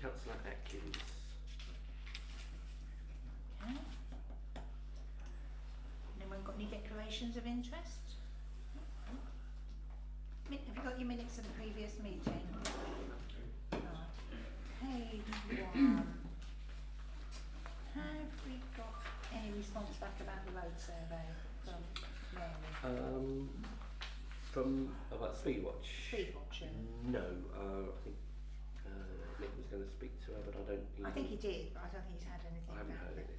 Councillor Atkins. Okay. Anyone got any declarations of interest? Have you got your minutes of the previous meeting? Page 1. Have we got any response back about the road survey from Mary? From about Speedwatch? Speedwatch, yeah. No, I think Nick was going to speak to her, but I don't. I think he did, but I don't think he's had anything. I haven't back. heard anything.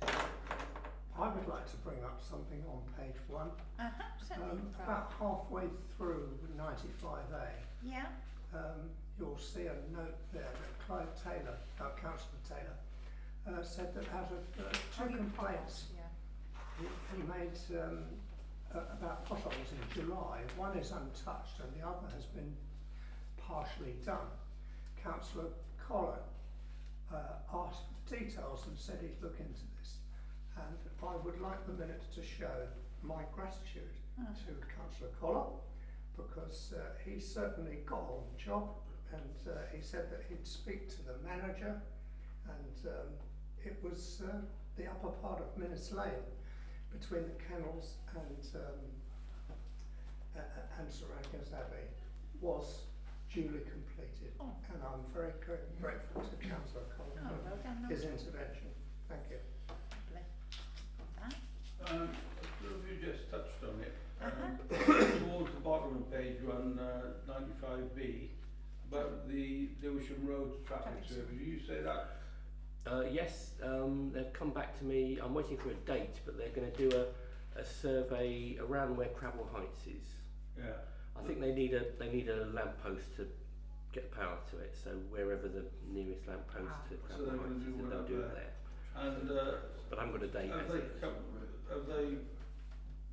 I would like to bring up something on page 1. Certainly. About halfway through 95A, Yeah. you'll see a note there that Clive Taylor, Councillor Taylor, said that out of 2 complaints he made about potholes in July, one is untouched and the other has been partially done. Councillor Collar asked for the details and said he'd look into this. And I would like the minutes to show my gratitude to Councillor Collar, because he certainly got on the job, and he said that he'd speak to the manager, and it was the upper part of Minnis Lane between the kennels and St Rankin's Abbey was duly completed, and I'm very grateful to Councillor Collar for his intervention. Thank you. You just touched on it. Towards the bottom of page 195B, about the Lewisham Road traffic survey. Do you say that? Yes, they've come back to me. I'm waiting for a date, but they're going to do a survey around where Crabble Heights is. Yeah. I think they need a lamppost to get power to it. So wherever the nearest lamppost to Crabble Heights is, they'll do it there. And but I haven't got a date. Have they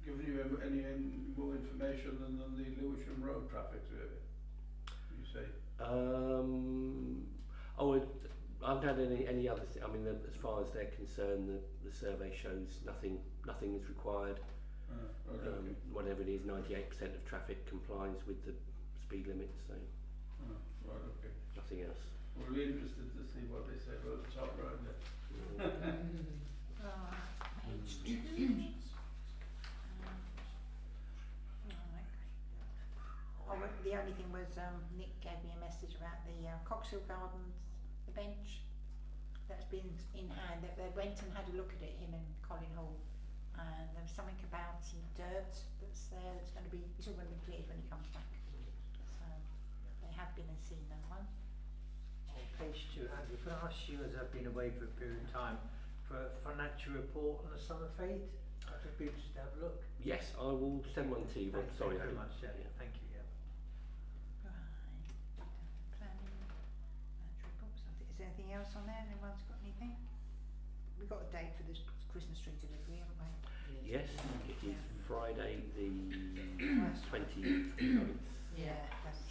given you any more information than the Lewisham Road traffic survey? You say? I haven't had any other. I mean, as far as they're concerned, the survey shows nothing is required. Okay. Whatever it is, 98% of traffic complies with the speed limit. So. Right. Okay. Nothing else. We'll be interested to see what they say about the top road there. Page 2. The only thing was Nick gave me a message about the Coxhill Gardens, the bench that's been in hand. They went and had a look at it, him and Colin Hall, and there was something about some dirt that's there that's going to be, it's all going to be cleared when he comes back. So they have been and seen that one. On page 2, Andrew, can I ask you, as I've been away for a period of time, for a financial report on the summer fete? I'd be interested to have a look. Yes, I will send one to you. Thank Sorry, you very much. Yeah, thank you. Right. Planning, financial reports. Is there anything else on there? Anyone's got anything? We've got a date for this Christmas tree delivery, haven't we? Yes, it is Friday the 29th. Yeah, that's.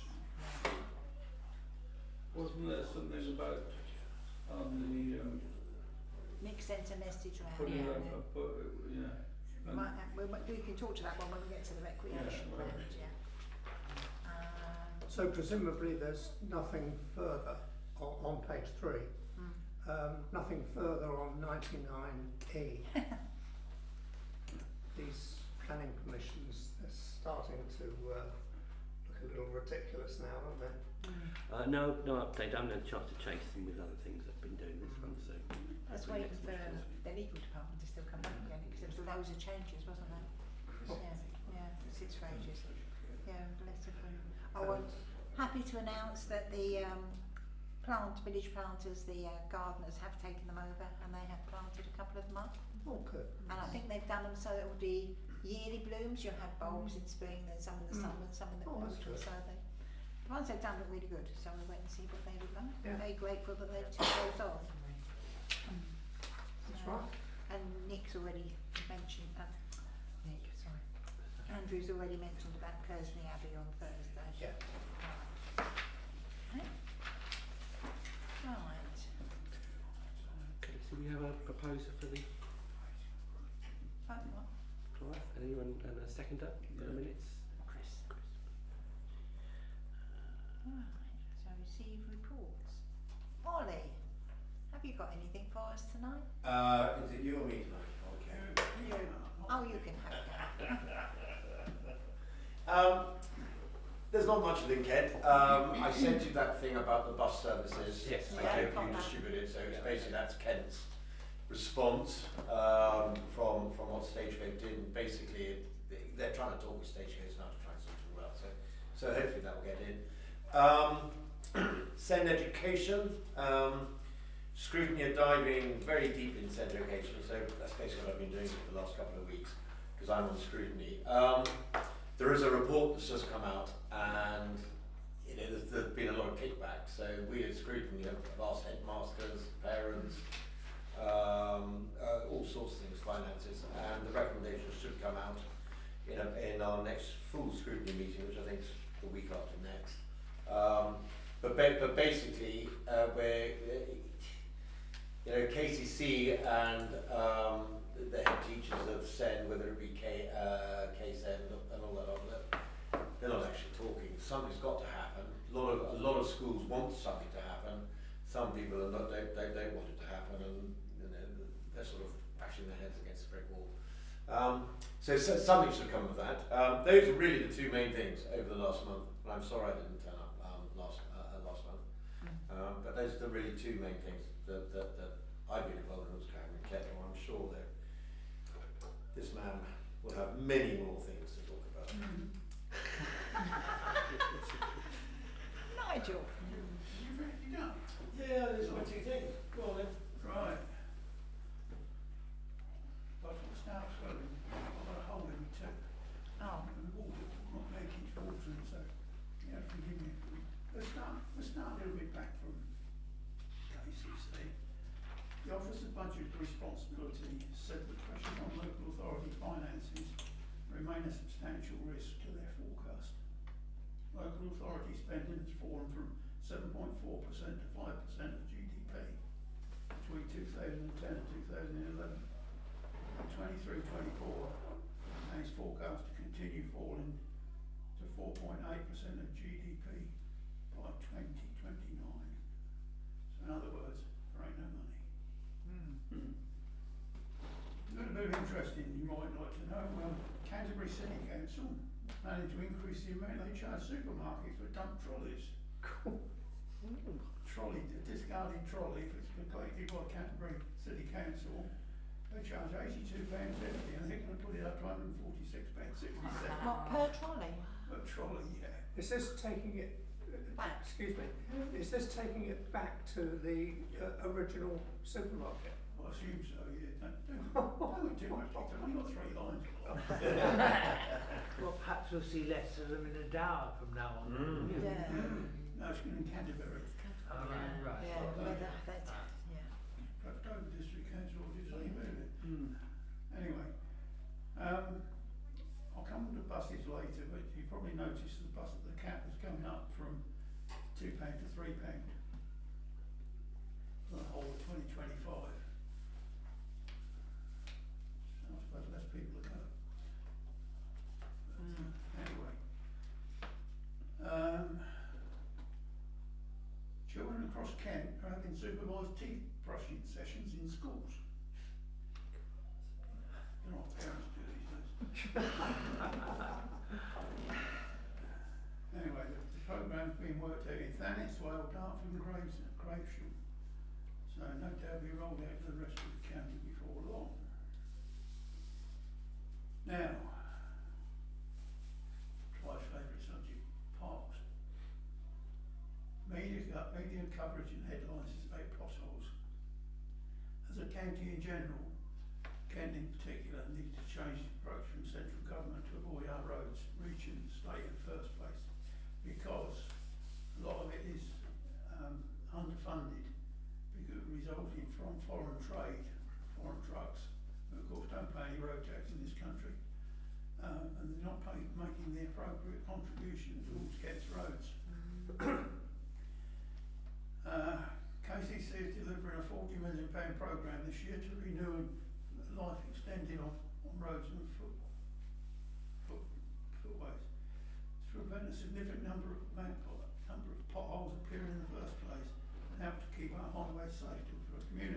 Wasn't there something about on the Nick sent a message round. putting Yeah. yeah. We can talk to that one when we get to the recreation Yeah, right. round, yeah. So presumably there's nothing further on page 3. Nothing further on 99E. These planning permissions are starting to look a little ridiculous now, aren't they? No update. I haven't had a chance to chase them with other things I've been doing this one. So. That's waiting for the legal department to still come back again, because there was loads of changes, wasn't there? Yeah, it sits for ages. Yeah, letter from. I'm happy to announce that the village planters, the gardeners have taken them over, and they have planted a couple of them up. Oh, good. And I think they've done them so it will be yearly blooms. You'll have bulbs in spring, then some in the summer, and some in the autumn. So the ones they've done look really good. So we'll wait and see what they look like. Yeah. Very grateful that they've took those on. That's right. And Nick's already mentioned. Andrew's already mentioned about Kersley Abbey on Thursday. Yeah. Okay. Right. Okay, so we have a proposer for the. What? Clive, anyone and a seconder for the minutes? Chris. Right. So receive reports. Ollie. got anything for us tonight? Is it you or me tonight? Okay. Oh, you can have There's not much within Kent. I sent you that thing about the bus services. Yes, I yeah, hope got you that. distributed. So it's Yeah. basically that's Kent's response from what Stagecoach did. And basically, they're trying to talk with Stagecoach now to try and sort it all out. So hopefully that will get in. Send education. Scrutiny are diving very deep in send education. So that's basically what I've been doing for the last couple of weeks because I'm on scrutiny. There is a report that's just come out, and there's been a lot of kickback. So we at Scrutiny have asked headmasters, parents, all sorts of things, finances, and the recommendations should come out in our next full scrutiny meeting, which I think is the week after next. But basically, KCC and the head teachers of SEN, whether it be KSEN and all that other, they're not actually talking. Something's got to happen. A lot of schools want something to happen. Some people are not. They want it to happen, and they're sort of bashing their heads against the brick wall. So something should come of that. Those are really the two main things over the last month. And I'm sorry I didn't turn up last month. But those are the really two main things that I've been involved in as Karen Kettle. I'm sure that this man will have many more things to talk about. Nigel. You ready to go? Yeah, there's my two things. Go on then. Right. But what's now swelling? I've got a hole in my tooth. Oh. And the water, not leakage water, and so you have to forgive me. Let's start a little bit back from KCC. The Office of Budget Responsibility said that pressures on local authority finances remain a substantial risk to their forecast. Local authority spending has fallen from 7.4% to 5% of GDP between 2010 and 2011. In 23-24, and is forecast to continue falling to 4.8% of GDP by 2029. So in other words, there ain't no money. A little bit interesting, you might like to know, Canterbury City Council managed to increase the amount they charge supermarkets for dump trolleys. A discarded trolley, if it's completed by Canterbury City Council, they charge £82.50 and they're going to put it up to £146.67. What, per trolley? A trolley, yeah. Is this taking it? Back. Excuse me. Is this taking it back to the original supermarket? I assume so, yeah. Don't too much, it's only got 3 lines. Well, perhaps we'll see less of them in a Dower from now on. Yeah. No, it's going in Canterbury. Right. Yeah, but that's, yeah. Perhaps Dover District Council will just leave it. Anyway, I'll come to buses later, but you probably noticed the cap was going up from £2 to £3 for the whole of 2025. So I suppose less people are going. Anyway, children across Kent are having supervised teeth brushing sessions in schools. You know what parents do these days. Anyway, the programme's being worked out in Thanet, Swale, Dartford and Gravesham. So no doubt be rolled out to the rest of the county before long. Now, my favourite subject, parks. Media coverage and headlines is about potholes. As a county in general, Kent in particular needs to change the approach from central government to avoid our roads reaching the state in the first place, because a lot of it is underfunded, because resulting from foreign trade, foreign trucks, who of course don't pay any road tax in this country, and they're not making the appropriate contribution towards Kent's roads. KCC is delivering a £40 million programme this year to renew life extending on roads and footways to prevent a significant number of potholes appearing in the first place and help to keep our highways safe for the community.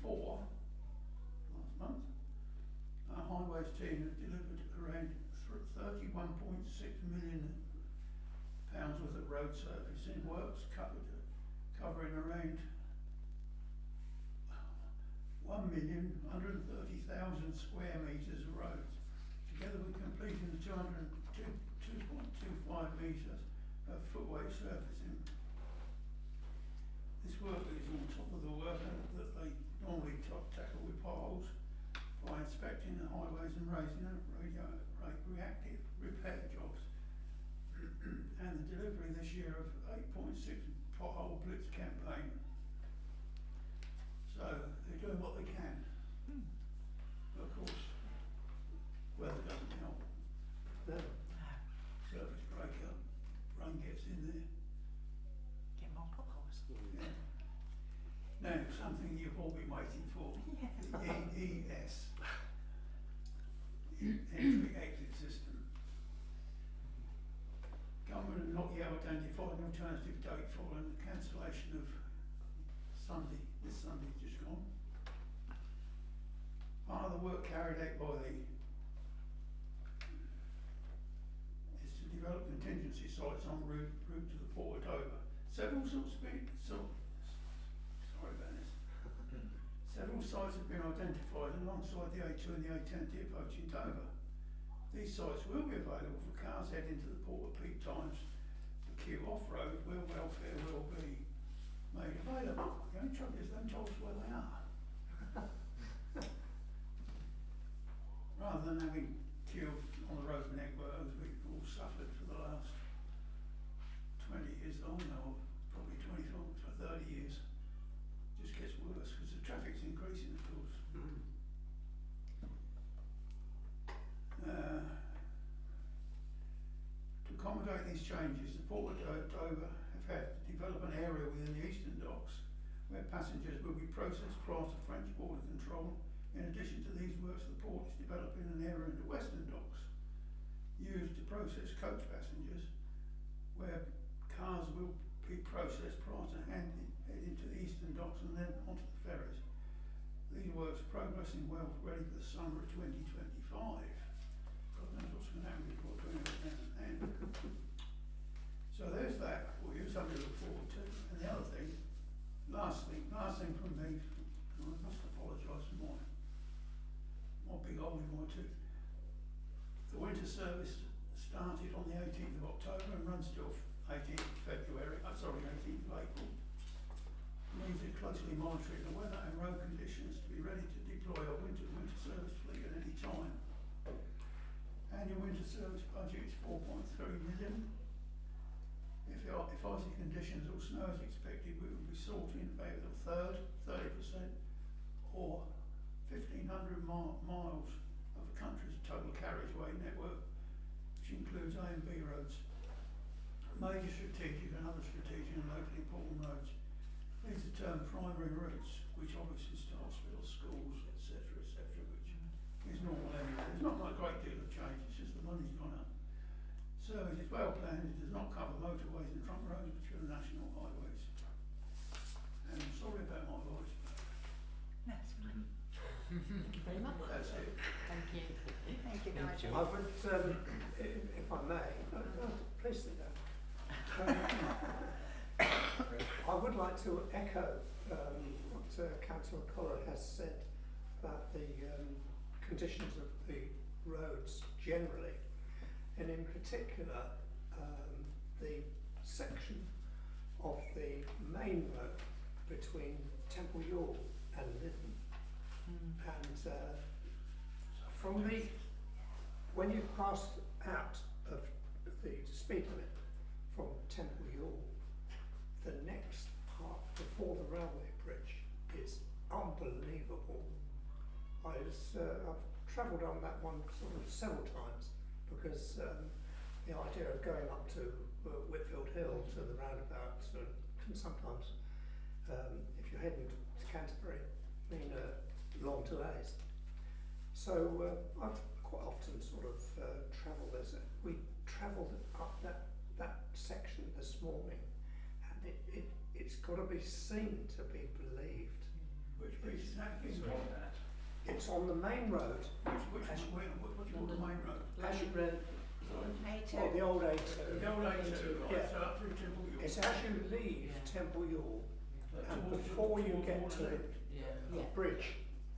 last month, our highways team have delivered around £31.6 million worth of road surfacing works covering around 1,130,000 square metres of roads. Together with completing the 2.25 metres of footway surfacing. This work is on top of the work that they normally tackle with potholes by inspecting the highways and raising reactive repair jobs. And the delivery this year of 8.6 pothole blitz campaign. So they're doing what they can. But of course, weather doesn't help. No. Surface breakup, rain gets in there. Get more potholes. Yeah. Now, something you've all been waiting for. The EES. Entry Exit System. Government have not yet identified an alternative date following the cancellation of this Sunday just gone. Part of the work carried out by is to develop contingency sites en route to the Port of Dover. Several sites have been identified alongside the A2 and the A10 approaching Dover. These sites will be available for cars heading to the port at peak times. The queue off-road where welfare will be made available. The only trouble is they haven't told us where they are. Rather than having queue on the road network as we've all suffered for the last 20 years, probably 25 to 30 years, just gets worse because the traffic's increasing, of course. To accommodate these changes, the Port of Dover have had to develop an area within the eastern docks where passengers will be processed prior to French border control. In addition to these works, the port is developing an area in the western docks used to process coach passengers where cars will be processed prior to heading to the eastern docks and then onto the ferries. These works are progressing well, ready for the summer of 2025. God knows what's going to happen before 2025. So there's that for you, something to look forward to. And the other thing, last thing from me, and I must apologise for my big hole in my tooth. The winter service started on the 18th of October and runs till 18th of February, 18th of April. It means they're closely monitoring the weather and road conditions to be ready to deploy a winter service fleet at any time. Annual winter service budget is 4.3 million. If icy conditions or snow is expected, we will be sorting about a third, 30%, or 1,500 miles of the country's total carriageway network, which includes A and B roads, major strategic and other strategic and locally important roads. These are termed primary routes, which obviously is to hospitals, schools, etc., which is normal anyway. There's not a great deal of change, it's just the money's gone up. Service is well planned, it does not cover motorways and trunk roads, which are the national highways. And I'm sorry about my voice. That's fine. Thank you very much. That's it. Thank you. Thank you, Nigel. I would, if I may, please sit down. I would like to echo what Councillor Collar has said about the conditions of the roads generally, and in particular the section of the main road between Temple Ewell and Lytton. And when you pass out of the speed limit from Temple Ewell, the next part before the railway bridge is unbelievable. I've travelled on that one sort of several times because the idea of going up to Whitfield Hill to the roundabout can sometimes, if you're heading to Canterbury, mean long delays. So I've quite often sort of travelled as we travelled up that section this morning, and it's got to be seen to be believed. Which bridge is that being Sorry, on? that. It's on the main road, What do you call the main road? Ashford Road. A2. or the old The A2. old A2, right, Yeah. so up through Temple York. It's as you leave Yeah. Temple York, and Towards- before you towards get Waterloo. to the Yeah. bridge,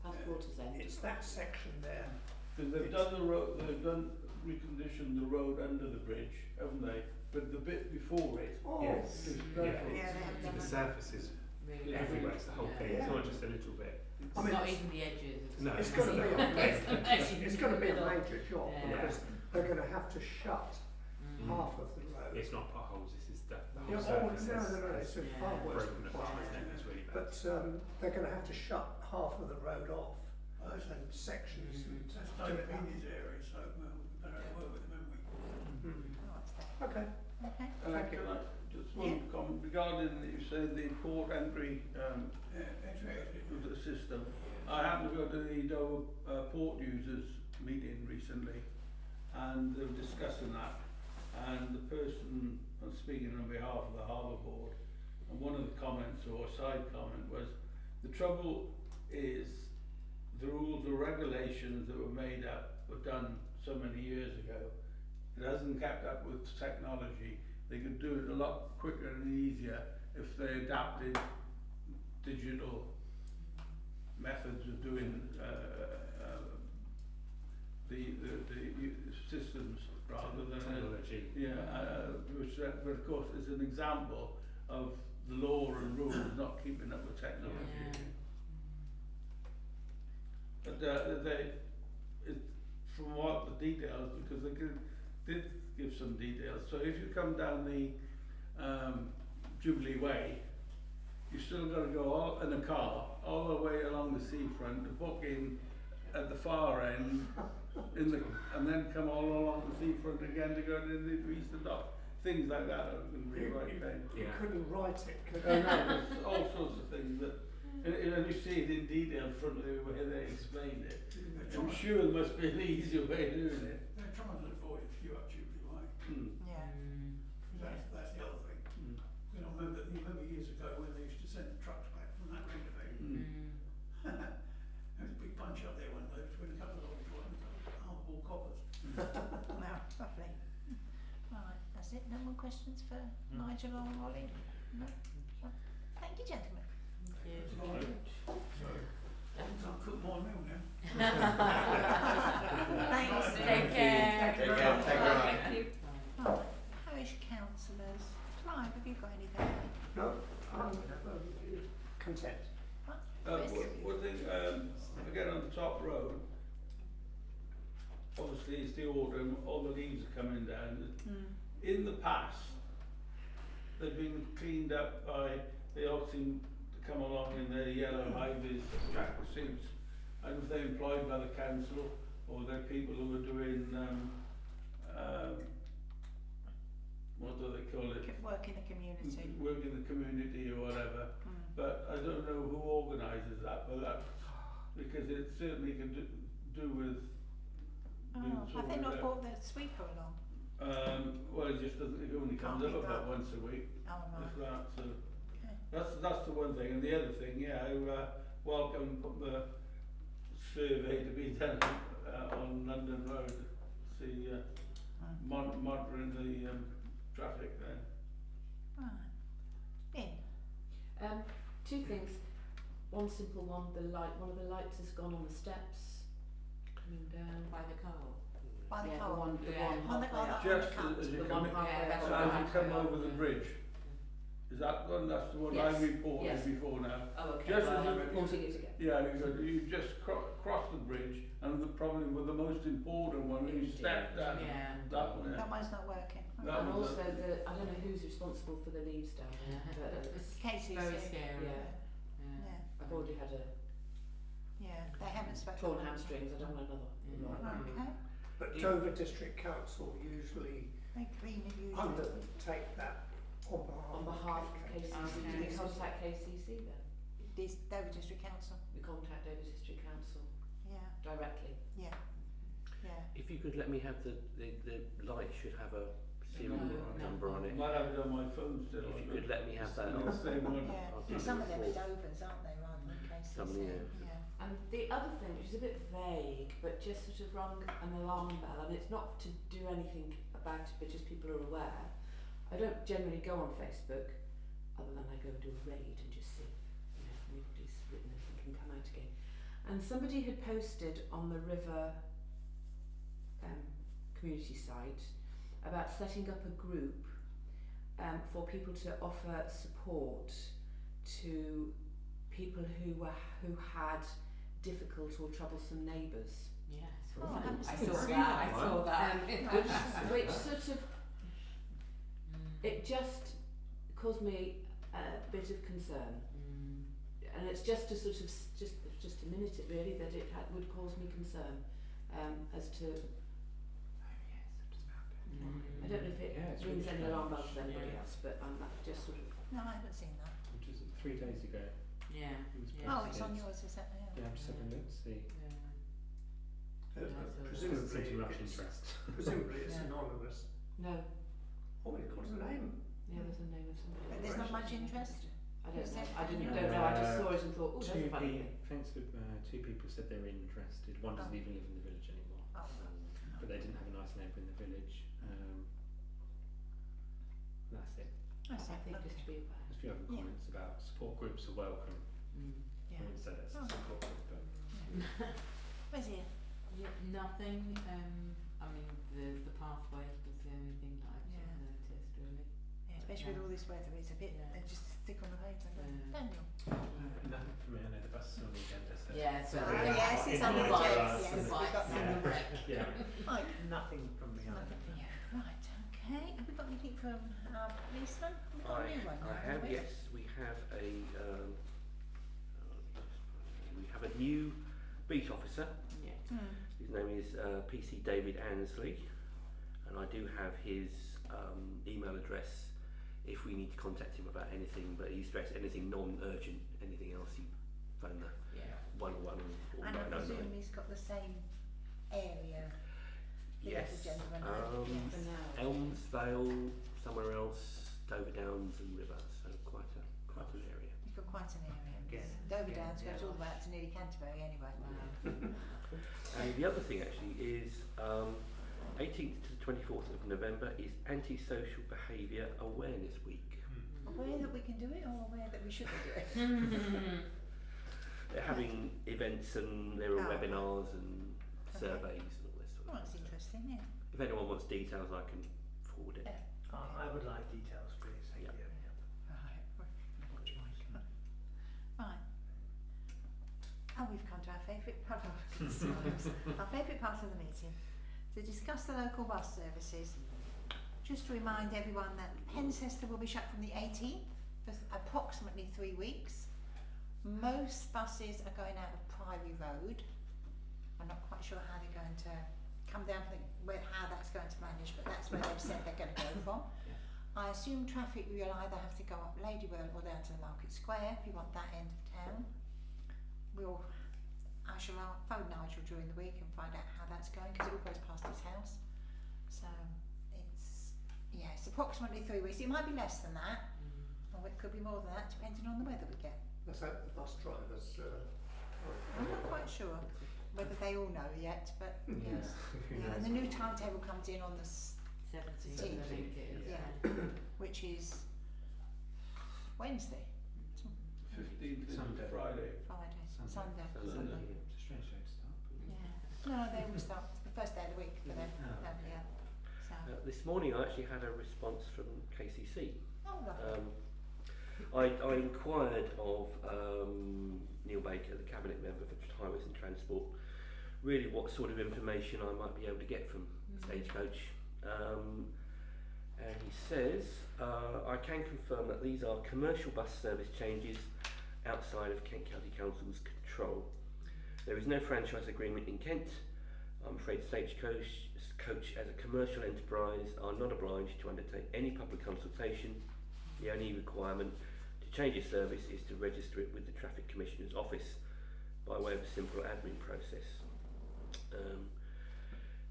Past Water's End. it's that section there. Because they've done the road, they've done reconditioned the road under the bridge, haven't they? But the bit before it Oh, Yes. is Yeah. dreadful. Yeah, they have So done the that. surface is Really everywhere, it's the whole thing, it's Yeah. not just a little bit. It's I mean, not it's- even the edges. No. It's going to be It's it's going to be a middle. major job Yeah. because they're going to have to shut Mm. half of the road. It's not potholes, this is the Yeah, whole oh, surface no, is it's a Yeah. far worse broken than apart, what isn't it? It's really bad. But they're going to have to shut half of the road off Oh, that's and sections. and That's do David it that- Beanie's area, so we'll better have a word with him, haven't we? Mm. Oh, that's that. Okay. Okay. Thank you. Can I just Yeah. one comment regarding you said the port entry Yeah, entry exit. of the system. I happened to go to the Dover port users meeting recently, and they were discussing that. And the person was speaking on behalf of the harbour board, and one of the comments or side comment was, the trouble is the rules or regulations that were made up were done so many years ago. It hasn't kept up with technology. They could do it a lot quicker and easier if they adapted digital methods of doing the systems rather than Technology. which but of course is an example of the law and rules not keeping up with technology. But from what the details, because they did give some details. So if you come down the Jubilee Way, you still got to go all in a car all the way along the seafront to book in at the far end, and then come all along the seafront again to go to the Eastern Dock. Things like that are going to be a right pain. You Yeah. couldn't write it, could No, you? there's all sorts of things that, and you see it in detail in front of the way they explained it. I'm sure there must be an easier way of doing it. They're trying to avoid a few up Jubilee Way. Yeah. That's the other thing. You know, you remember years ago when they used to send trucks back from that roundabout. There was a big bunch up there one day between a couple of lorries and harbour coppers. No, lovely. Right, that's it. No more questions for Nigel or Ollie? No? Thank you, gentlemen. Can't cook more meal now. Thanks. Take care. Take care. Take care. Thank you. Right, parish councillors. Clive, have you got anything? No, I'm content. Chris? One thing, again on the top road, obviously it's the autumn, all the leaves are coming down. In the past, they've been cleaned up by, they all seem to come along in their yellow high-vis jacket suits. And if they're employed by the council, or they're people who are doing, what do they call it? Work in the community. Work in the community or whatever. But I don't know who organises that, but that's because it certainly can do with. being Oh, have they sorted not out. brought the sweeper along? Well, it just doesn't. It only comes Can't up be about that. once a week. Oh, Just right. that. So Okay. that's the one thing, and the other thing, yeah, I welcome the survey to be done on London Road. See, monitoring the traffic there. Right. In. Two things. One simple one, one of the lights has gone on the steps coming down. By the car. By the Yeah, car. the one On the halfway up. Just cut. as you The come one in, halfway that's up. so as you come halfway over up, the yeah. bridge. Is that one? That's the one I Yes, reported yes. before now. Oh, okay. Just Well, as I'm you- reporting it again. Yeah, you just cross the bridge, and probably with the most important one, when you step down, Yeah. that one. That one's not working. That And was also I don't know who's responsible for the leaves down there, but it's, Casey's Very in. scary. yeah, Yeah. I've already had a Yeah. They haven't spoken. torn hamstrings, I don't want another. Okay. But Dover District Council usually They clean it usually. undertake that on On behalf of KCC, do we Okay. contact KCC then? This Dover District Council. We contact Dover District Council Yeah. directly. Yeah. Yeah. If you could let me have the light should have a serial number on I it. might have it on my phone still. If you could let me have that, It's the same one. Yeah. I'll give Some you of a them are call. Dovers, aren't they, rather than places. Somebody, Yeah. And the other thing, which is a bit vague, but just sort of rung an alarm bell, and it's not to do anything about it, but just people are aware. I don't generally go on Facebook, other than I go and do a raid and just see if anybody's written anything can come out again. And somebody had posted on the River community site about setting up a group for people to offer support to people who had difficult or troublesome neighbours. Yes. Oh, I haven't I seen saw that. that. I saw that. Which sort of, it just caused me a bit of concern. And it's just to sort of just to minute it really, that it would cause me concern as to, I don't know if it Yeah, it's rings really any alarm bells strange. with anybody Yeah. else, but just sort of. No, I haven't seen that. Which was 3 days ago. Yeah. It was Yeah. Oh, it's on posted. yours, is that? Yeah, I'm just having a look to see. Presumably, Doesn't seem to much it's, interest. presumably it's Yeah. anonymous. No, Oh, it's got a name. yeah, there's a name of somebody. But there's not much interest. I don't Is know. there- I didn't Yeah. don't know. I just saw it and thought, oh, that's a funny thing. Thanks for 2 people said they were interested. One doesn't Oh. even live in the village anymore. Oh. But they didn't have a nice neighbour in the village. That's it. That's I it. think Okay. just to be aware. There's a few other Yeah. comments about support groups are welcome. Yeah. I wouldn't say that's Oh. a support group, but Where's he? Nothing. I mean, the pathway was the only thing that I've sort of noticed, really. Yeah, especially with all this weather, it's a bit. Yeah. They just stick on the pavement. Yeah. Daniel. nothing for me. I know the bus is on the agenda, so Yeah, so Ah, yes, it's on the Right, agenda. right, Yes, right. we've got and the wreck. yeah. Right. Nothing from me either. Nothing for you. Right. Okay. Have we got anything from our policeman? Have we got a new one now, I have, we? yes, we have a new beat officer. Yeah. His name is PC David Ansley, and I do have his email address if we need to contact him about anything, but he's stressed anything non-urgent, anything else, he phone the Yeah. 101 or And I 999. presume he's got the same area. The Yes, other gentleman had, um, yes. For now. Elmsvale, somewhere else, Dover Downs and River, so quite an area. You've got quite an area. Again, Dover again, Downs goes yeah. all the way up to nearly Canterbury anyway. And the other thing actually is 18th to the 24th of November is Antisocial Behaviour Awareness Week. Aware that we can do it or aware that we shouldn't do it? They're having events and there are Oh. webinars and Okay. surveys and all this sort Well, of that's stuff. interesting, yeah. If anyone wants details, I can forward it. Yeah. I would like details, please. Thank Yeah. you. Right. Right. Oh, we've come to our favourite part of our favourite part of the meeting, to discuss the local bus services. Just to remind everyone that Pencester will be shut from the 18th for approximately 3 weeks. Most buses are going out of Priory Road. I'm not quite sure how they're going to come down from how that's going to manage, but that's where they've said they're going to go from. I assume traffic will either have to go up Ladywell or down to the Market Square if you want that end of town. I shall phone Nigel during the week and find out how that's going, because it all goes past his house. So it's approximately 3 weeks. It might be less than that, or it could be more than that, depending on the weather we get. Let's hope the bus drivers. I'm not quite sure whether they all know yet, but yes. Yeah, and the new timetable comes in on the 17th, I 17th, think it is. yeah, which is Wednesday, 15th is Sunday. Friday. Friday, Sunday. Sunday. It's a strange day to start. But Yeah. No, they will start the first day of the week for them. Oh, Yeah. So. This morning I actually had a response from KCC. Oh, lovely. I inquired of Neil Baker, the Cabinet Member for Highways and Transport, really what sort of information I might be able to get from Stagecoach. And he says, I can confirm that these are commercial bus service changes outside of Kent County Council's control. There is no franchise agreement in Kent. I'm afraid Stagecoach as a commercial enterprise are not obliged to undertake any public consultation. The only requirement to change a service is to register it with the Traffic Commissioner's office by way of a simple admin process.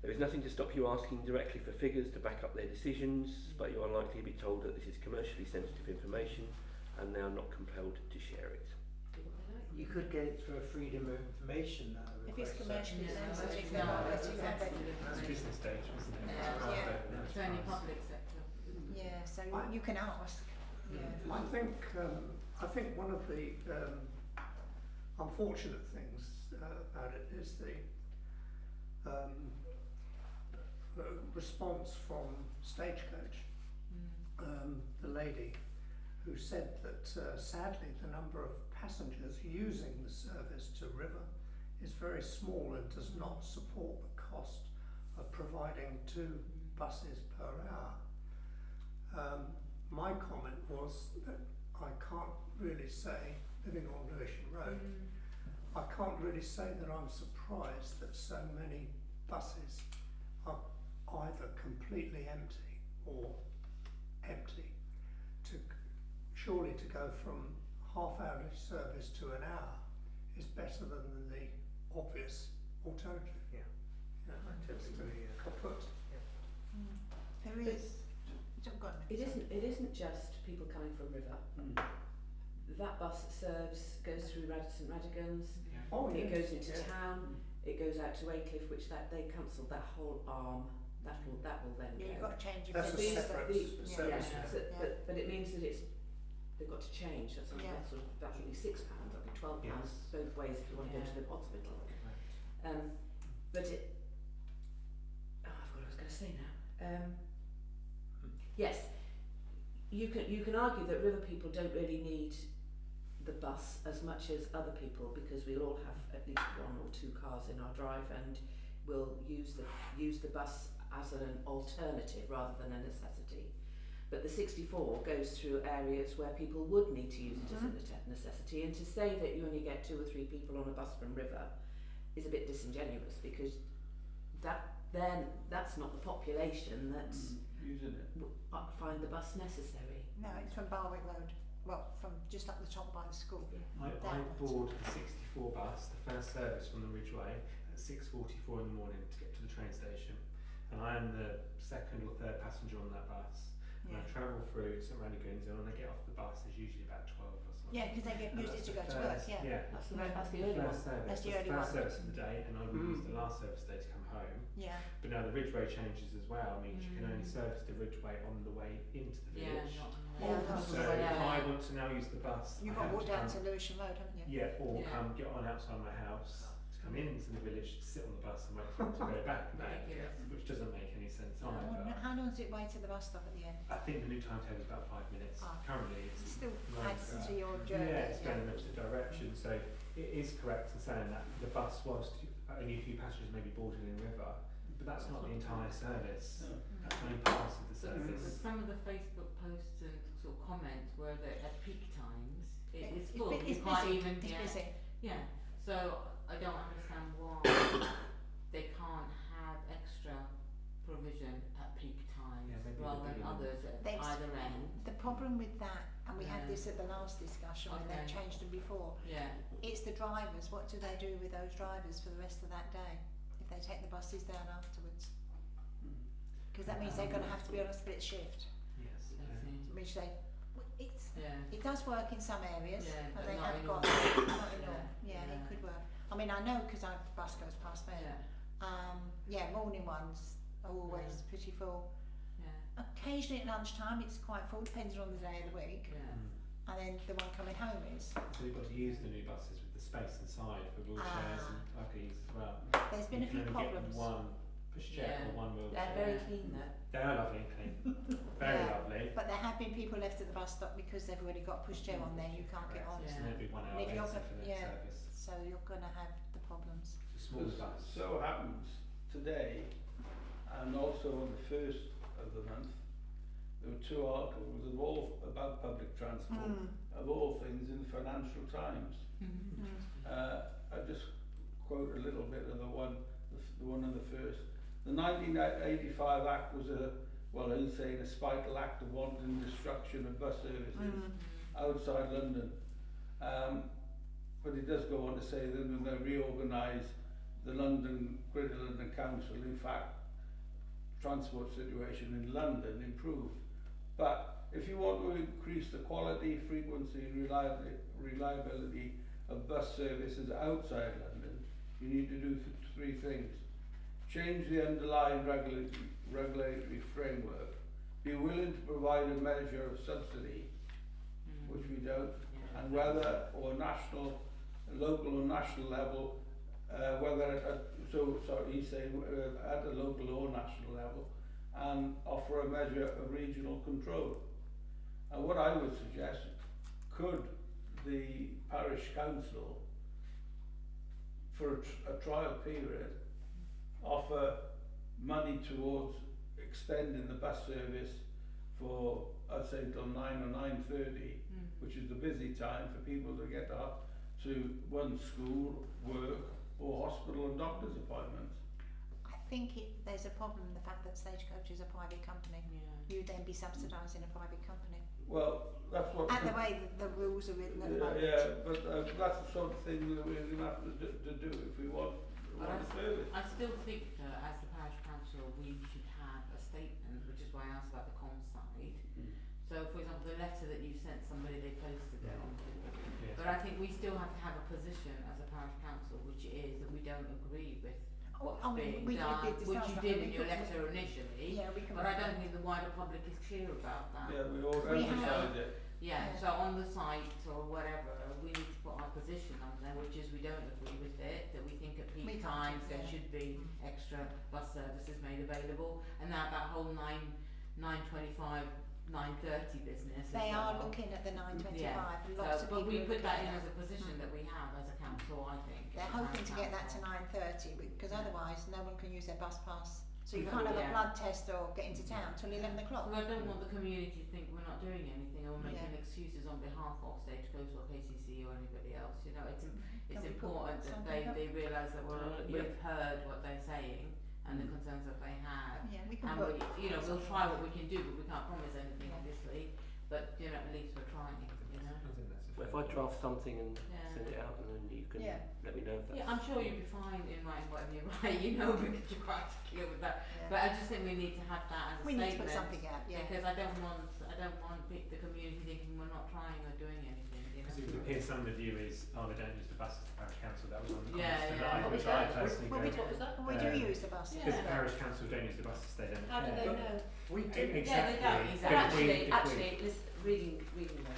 There is nothing to stop you asking directly for figures to back up their decisions, but you are likely to be told that this is commercially sensitive information and they are not compelled to share it. Do what they like. You could get it through a freedom of information that If it's commercially Yeah, sensitive, no, then I'll let it's you have it. That's business data, isn't it? Yeah. It's Yeah. private, and It's only price. public sector. Yeah, so I- you can ask. Yeah. I think one of the unfortunate things about it is the response from Stagecoach. The lady who said that sadly the number of passengers using the service to River is very small and does not support the cost of providing 2 buses per hour. My comment was that I can't really say, living on Lewisham Road, I can't really say that I'm surprised that so many buses are either completely empty or empty. Surely to go from half-hourly service to an hour is better than the obvious alternative. Yeah. I totally agree. Kaput. There is. Go on, It sorry. isn't just people coming from River. That bus goes through St Radigan's. Oh, It yes, goes into yeah. town. It goes out to Waycliffe, which they cancelled that whole arm. That will then Yeah, you've go. got to change your That's a It means business. that separate the- service. Yeah, now. so, Yeah. but it means that they've got to change. That's Yeah. that will be £6. That'll be £12 both ways if you want to go to the hospital. But it. Oh, I forgot what I was going to say now. Yes, you can argue that River people don't really need the bus as much as other people because we'll all have at least 1 or 2 cars in our drive and we'll use the bus as an alternative rather than a necessity. But the 64 goes through areas where people would need to use it as a necessity, and to say that you only get 2 or 3 people on a bus from River is a bit disingenuous because that's not the population that Using it. find the bus necessary. No, it's from Barwick Road. Well, from just up the top by the school. I Downwards. board the 64 bus, the first service from the Ridgeway, at 6:44 in the morning to get to the train station, and I am the 2nd or 3rd passenger on that bus. And I travel through St Radigan's, and when I get off the bus, there's usually about 12 or something. Yeah, because they get And used it that's to the go to work. first- Yeah. That's the Yeah. early one. First service, That's the the early first one. service of the day, and I will use the last service of the day to come home. Yeah. But now the Ridgeway changes as well, means you can only service the Ridgeway on the way into the Yeah, village. not Yeah, not So on the way if out. I want to now use the bus, You've I got to have walk down come, to Lewisham Road, haven't you? or Yeah. come get on outside my house, to come into the village, sit on the bus and wait for it to go back again, Ridiculous. which doesn't make any sense Well, either. how long does it wait at the bus stop at the end? I think the new timetable is about 5 minutes. Ah. Currently It it's still longer. adds to your journey. Yeah, it's going in the opposite direction. So it is correct in saying that the bus, whilst only a few passengers may be boarded in River, but that's not the entire service. No. That's only parts of the But service. some of the Facebook posts and sort of comments were that at peak times it is full. It's You can't busy. even It's busy. Yeah. So I don't understand why they can't have extra provision at peak times Yeah, maybe rather the than bigger others at They've- either end. The problem with that, and we had Yeah. this at the last discussion when they Okay. changed them before, Yeah. it's the drivers. What do they do with those drivers for the rest of that day if they take the buses down afterwards? Because that means they're going to have to be on a split shift, Yes. I see. which Yeah. it does work in some areas, Yeah, and but they not have in got all. not in all. Yeah, Yeah. it could work. I mean, I know because the bus goes past there. Yeah. Morning ones are always pretty full. Yeah. Occasionally at lunchtime it's quite full, depending on the day of the week. Yeah. And then the one coming home is. So you've got to use the new buses with the space inside for wheelchairs and buggies as well. There's been You a few can only get problems. one pushchair Yeah. or one wheelchair. They're very clean though. They are lovely and clean. Very Yeah. lovely. But there have been people left at the bus stop because they've already got a pushchair on there, you can't get on. It's Yeah. nearly 1 hour And if you're later go- for the yeah. next service. So you're going to have the problems. It's a small bus. So happens today, and also on the 1st of the month, there were 2 articles of all about public transport, of all things in the Financial Times. I'll just quote a little bit of the one on the first. The 1985 Act was a spiteful act of wanton destruction of bus services outside London. But it does go on to say that when they reorganise the Greater London Council, in fact, transport situation in London improved. But if you want to increase the quality, frequency and reliability of bus services outside London, you need to do three things. Change the underlying regulatory framework, be willing to provide a measure of subsidy, which we don't, and whether or local or national level, he's saying at a local or national level, and offer a measure of regional control. And what I would suggest, could the parish council, for a trial period, offer money towards extending the bus service for, I'd say, till 9 or 9:30, which is the busy time for people to get up to one school, work, or hospital and doctor's appointments. I think there's a problem in the fact that Stagecoach is a private company. You'd then be subsidising a private company. Well, that's what... And the way the rules are written at the moment. Yeah, but that's the sort of thing that we're going to have to do if we want the service. I still think that as the parish council we should have a statement, which is why I asked about the comms side. So for example, the letter that you sent somebody, they posted it on. But I think we still have to have a position as a parish council, which is that we don't agree with what's being done, which you did in your letter initially. Yeah, we can. But I don't think the wider public is clear about that. Yeah, we all emphasised it. Yeah, so on the site or whatever, we need to put our position on there, which is we don't agree with it, that we think at peak times there should be extra bus services made available, and now that whole 9:25, 9:30 business as They well. are looking at the 9:25. Yeah. Lots of But we people put are that in looking as at a position that we have as a council, I think. They're hoping to get that to 9:30 because otherwise no one can use their bus pass. So you can't have a blood test or get into town till 11 o'clock. Well, I don't want the community to think we're not doing anything or making excuses on behalf of Stagecoach or KCC or anybody else. You know, it's important that they realise that we've heard what they're saying and the concerns that they have. Yeah, we can And put we'll try what we can do, but we can't promise anything, obviously. But at least we're trying. You know. Well, if I draft something and send it out, and then you can let me know if that's... Yeah, I'm sure you'll be fine in writing whatever you write, because you're quite clear with that. Yeah. But I just think we need to have that as a We statement. need to put something out, Because I don't want the community thinking we're not trying or doing anything. You know? Because it would appear some of the view is, they don't use the buses at the parish council. That was on the Yeah, comments yeah. tonight, which I personally Well, go... what was that? We do use the buses. Because the parish councils don't use the buses, they don't How do care. they know? We do. Exactly. Yeah, they don't, But if Actually, reading the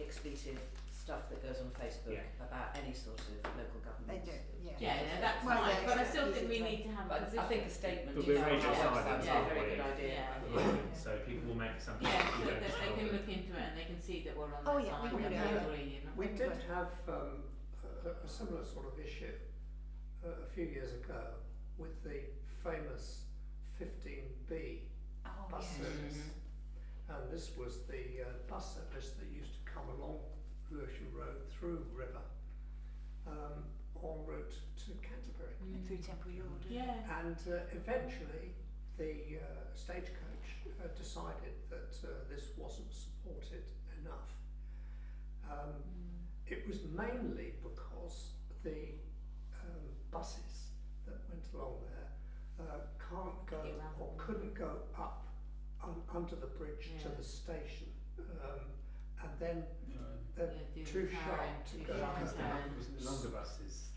expletive stuff that goes on Facebook about any sort of local government. They do, Yeah, that's Well, fine. But I still easy think we to- need to have a But position. I think a statement But is we're radio silent, a aren't very we? good idea. So people will make something Yeah, you so don't that they know. can look into it and they can see that we're on Oh, their yeah, side we and do, we yeah. agree, you know. We did have a similar sort of issue a few years ago with the famous 15B bus service. And this was the bus service that used to come along Lewisham Road through River en route to Canterbury. Through Temple Yard. Yeah. And eventually the stagecoach decided that this wasn't supported enough. It was mainly because the buses that went along there can't go or couldn't go up under the bridge to the station, and then they're too sharp to go up. It was the longer buses.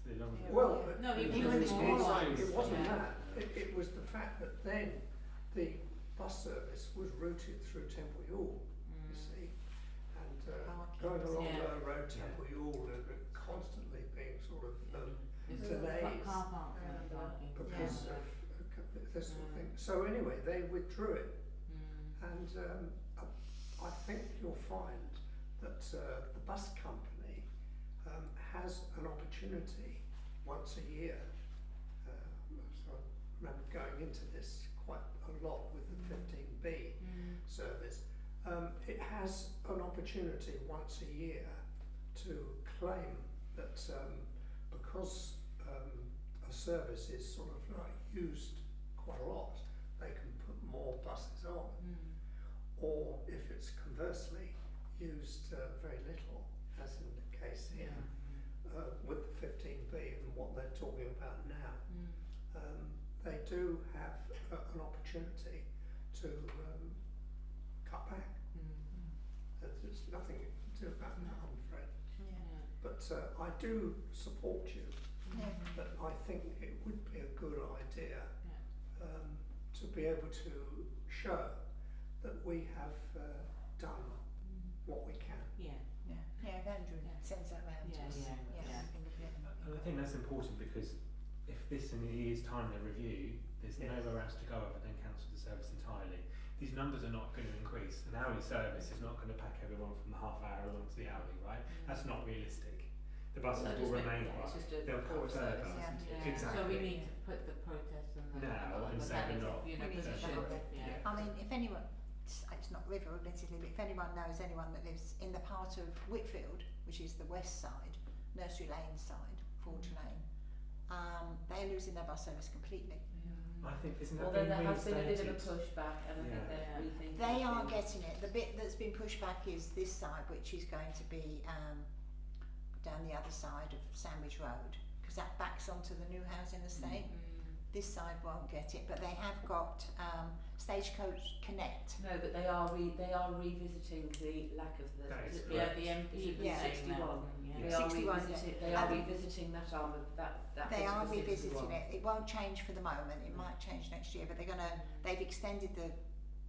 Well, No, it even the small ones. wasn't Yeah. that. It was the fact that then the bus service was routed through Temple Ewell, you see, and going along the road Temple Ewell and constantly being sort of delays Car parks and parking. because of this sort of thing. So anyway, they withdrew it, and I think you'll find that the bus company has an opportunity once a year. So I remember going into this quite a lot with the 15B service. It has an opportunity once a year to claim that because a service is sort of like used quite a lot, they can put more buses on. Or if it's conversely used very little, as in the case here, with the 15B and what they're talking about now, they do have an opportunity to cut back. There's nothing to do about that, I'm afraid. but I do support you. Yeah. But I think it would be a good idea to be able to show that we have done what we can. Yeah. Yeah, if Andrew Yeah. sends that round to Yeah, us. yeah, yeah. we can look at it. And I think that's important because if this in a year's time they review, there's Yes. nowhere else to go other than cancel the service entirely. These numbers are not going to increase. An hourly service is not going to pack everyone from the half hour along to the hourly, right? That's not realistic. The buses So will just remain it's quiet. just a They'll cut core further. service, isn't it? Yeah. Exactly. So we need to put the protest and the Now and the say we're penalty, not. you know, We need because to it put should, it yeah. I mean, if anyone, it's not River admittedly, but if anyone knows anyone that lives in the part of Whitfield, which is the west side, Nursery Lane side, Forge Lane, they're losing their bus service completely. I think isn't that Although being there has been a bit of a reinstated? pushback, and I think Yeah. they're rethinking. They are things. getting it. The bit that's been pushed back is this side, which is going to be down the other side of Sandwich Road, because that backs onto the new housing estate. This side won't get it, but they have got Stagecoach Connect. No, but they are revisiting the lack of the. That is is it Yeah, correct. the MP Is it Yeah. 61? Yeah. They are 61, revisiting. They yeah. are revisiting that armour. That. They bit are of the revisiting 61. it. It won't change for the moment. It might change next year, but they've extended the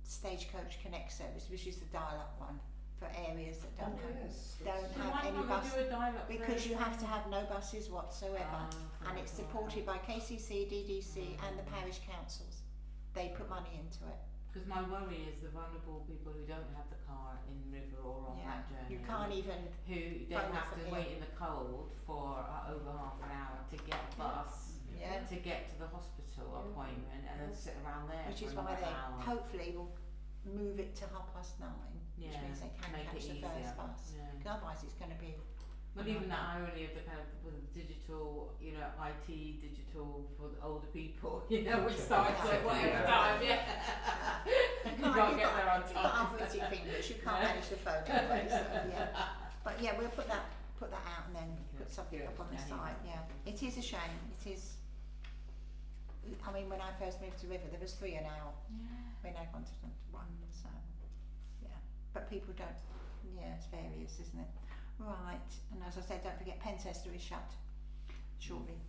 Stagecoach Connect service, which is the dial-up one for areas that don't have yes. don't So have why any can't bus. we do a dial-up Because you service have to then? have no buses whatsoever, and it's supported by KCC, DDC, and the parish councils. They put money into it. Because my worry is the vulnerable people who don't have the car in River or on that journey. You can't even. Who then phone have from to here. wait in the cold for over half an hour to get a bus, Yeah. to get to the hospital appointment, and then sit around there Which for is why another they hour. hopefully will move it to 9:30, which Yeah, means they can make catch it the easier. first bus. Yeah. 'Cause otherwise, it's going to be. Well, even that irony of the kind of with digital, you know, IT digital for the older people, you know, which starts at whatever Yeah. time, yeah. You can't get there on You've got time. arthritic fingers. You can't Yeah. manage the phone anyway. So yeah. But yeah, we'll put that out and then put something up on the Yeah. site. Yeah, it is a shame. It is. I mean, when I first moved to River, there was 3 an hour. When I wanted them to 1, so yeah. But people don't. Yeah, it's various, isn't it? Right, and as I said, don't forget Pentester is shut shortly.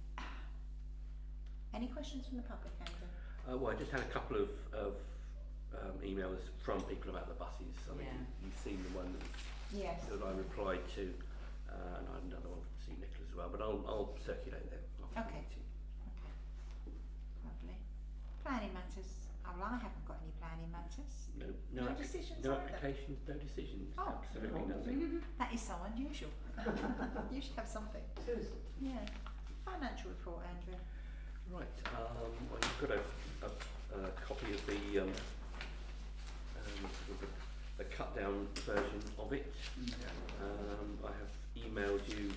Any questions from the public, Andrew? Well, I just had a couple of emails from people about the buses. I think Yeah. you've seen the one Yes. that I replied to, and I had another one from Steve Nicholas as well, but I'll circulate them after Okay. the meeting. Okay. Lovely. Planning matters. Oh, well, I haven't got any planning matters. No decisions no either? applications, no decisions, Oh. absolutely nothing. That is so unusual. You should have something. Seriously. Yeah. Financial report, Andrew. Right, well, you've got a copy of the sort of the cut down version of it. I have emailed you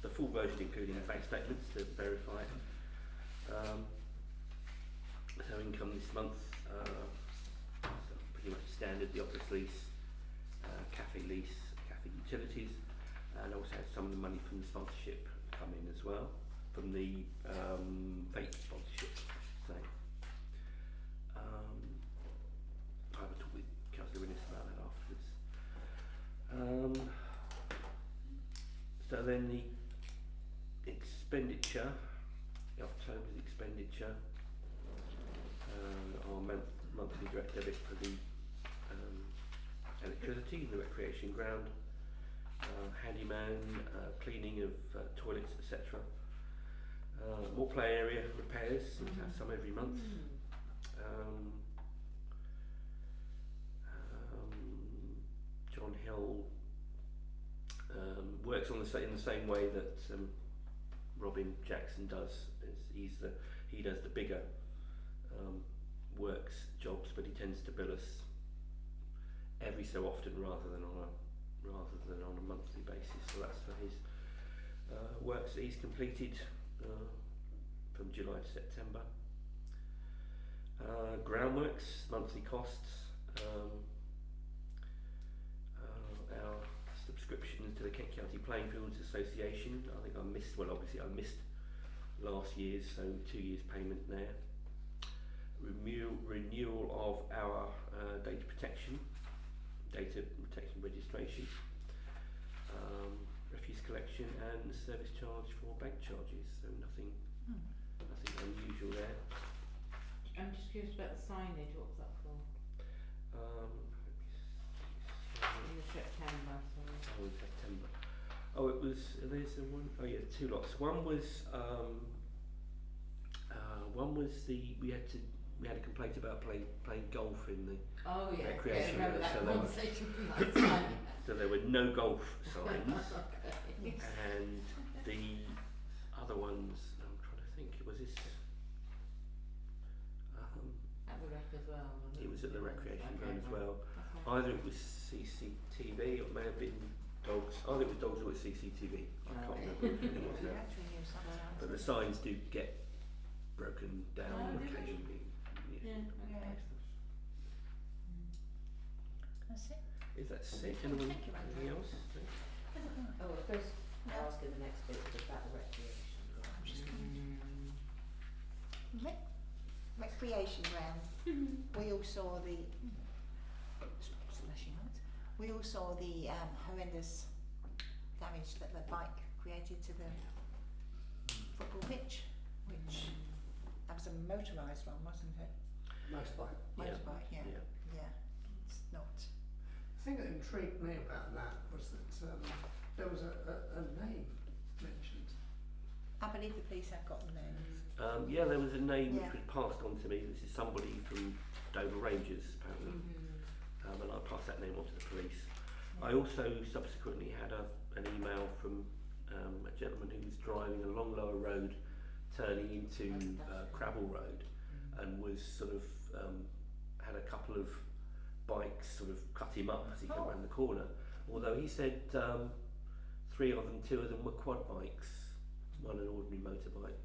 the full version, including bank statements to verify it. So income this month, so pretty much standard, the office lease, cafe lease, cafe utilities, and also had some of the money from the sponsorship come in as well, from the vape sponsorship. So I will talk with Councillor Innes about that afterwards. So then the expenditure, October's expenditure, our monthly direct debit for the electricity in the recreation ground, handyman, cleaning of toilets, etc. More play area repairs, seem to have some every month. John Hill works on in the same way that Robin Jackson does. He does the bigger works jobs, but he tends to bill us every so often rather than on a monthly basis. So that's for his works that he's completed from July to September. Groundworks, monthly costs, our subscriptions to the Kent County Playing Fields Association. I think I missed last year's, so 2 years payment there. Renewal of our data protection registration. refuse collection and the service charge for bank charges, so nothing unusual there. I'm just curious about the signage, what was that for? In the September, sorry. Oh, in September. Oh, it was, there's the one, oh yeah, two lots. One was we had a complaint about playing golf in the Oh yeah, recreation I remember area, that so there were- conversation from last time. so there were no golf signs. Okay. And the other ones, I'm trying to think, was this At the rec as well, wasn't it? it was at the recreation Okay, ground as right. well. Okay. Either it was CCTV or it may have been dogs. Either it was dogs or it was CCTV. I can't Right. remember which one it was now. Actually, you sometimes. But the signs do get broken down Oh, do they? occasionally. Yeah, okay. That's it. Is that it? Anyone? Thank you very Anything much. else? Oh, I suppose I'll ask you the next bit was about the recreation. Recreation ground. We all saw the splashing lights. We all saw the horrendous damage that the bike created to the football pitch, which that was a motorised one, wasn't it? Motorbike. Yeah. Motorbike, yeah. Yeah. Yeah. It's not. The thing that intrigued me about that was that there was a name mentioned. I believe the police have got the names. Yeah, there was a name Yeah. which was passed on to me. This is somebody from Dover Rangers, apparently. Mm-hmm. And I passed that name on to the police. Yeah. I also subsequently had an email from a gentleman who was driving along Lower Road, turning into Crabble Road, and was sort of had a couple of bikes sort of cut him up as he came around the corner. Although he said 3 of them, 2 of them were quad bikes, one an ordinary motorbike.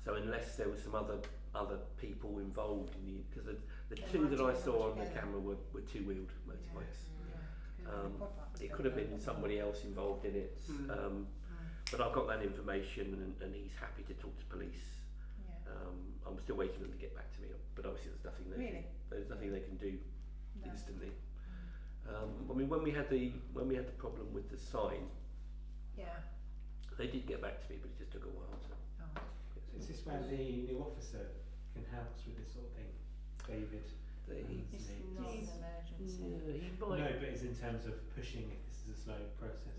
So unless there was some other people involved in the, because the They 2 might that I have saw gone on the together. camera were 2-wheeled motorbikes. Yeah. It could have been somebody else involved in it, but I've got that information and he's happy to talk to police. Yeah. I'm still waiting for them to get back to me, but obviously there's nothing they can do No. instantly. I mean, when we had the problem with the sign, Yeah. they did get back to me, but it just took a while to Oh. Is this where the new officer can help us with this sort of thing, David? It's not an emergency. he No, might. but it's in terms of pushing if this is a slow process.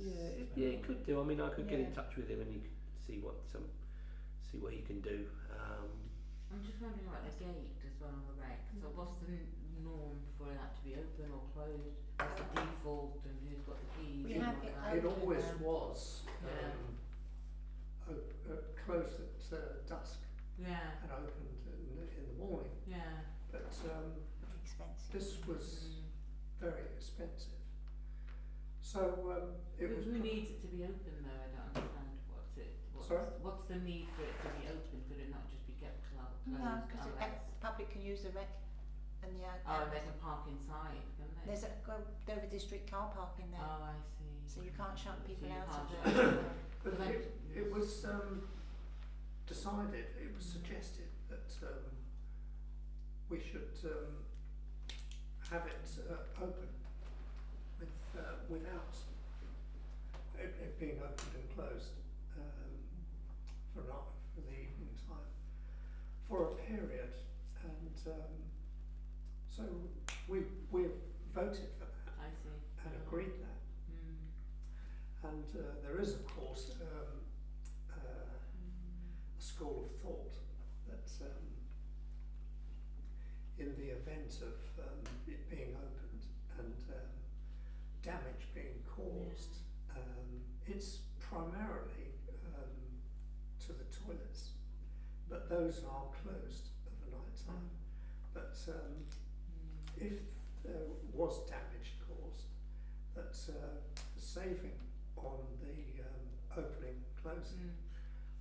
It could do. I mean, I could get in Yeah. touch with him and he could see what he can do. I'm just wondering about the gate as well on the rec. So what's the norm for that to be open or closed? What's the default and who's got the keys? We and have all it that? It open, always yeah. was Yeah. closed at dusk Yeah, and opened in the morning. yeah. But Expensive. this was very expensive. So it was. Who needs it to be open though? I don't understand. Sorry? What's the need for it to be open? Could it not just be kept closed? No, because the unless- public can use the rec and the Oh, they can park inside, can they? there's a Dover District car park in there, Oh, I see. so you can't shut people So you out of can't there. shut- But Well, it was decided, it was suggested that we should have it open without it being opened and closed for the evening time for a period, and so we voted for that I see. and agreed that. And there is, of course, a school of thought that in the event of it being opened and damage being caused, it's primarily to the toilets, but those are closed at the night time. But if there was damage caused, that the saving on the opening and closing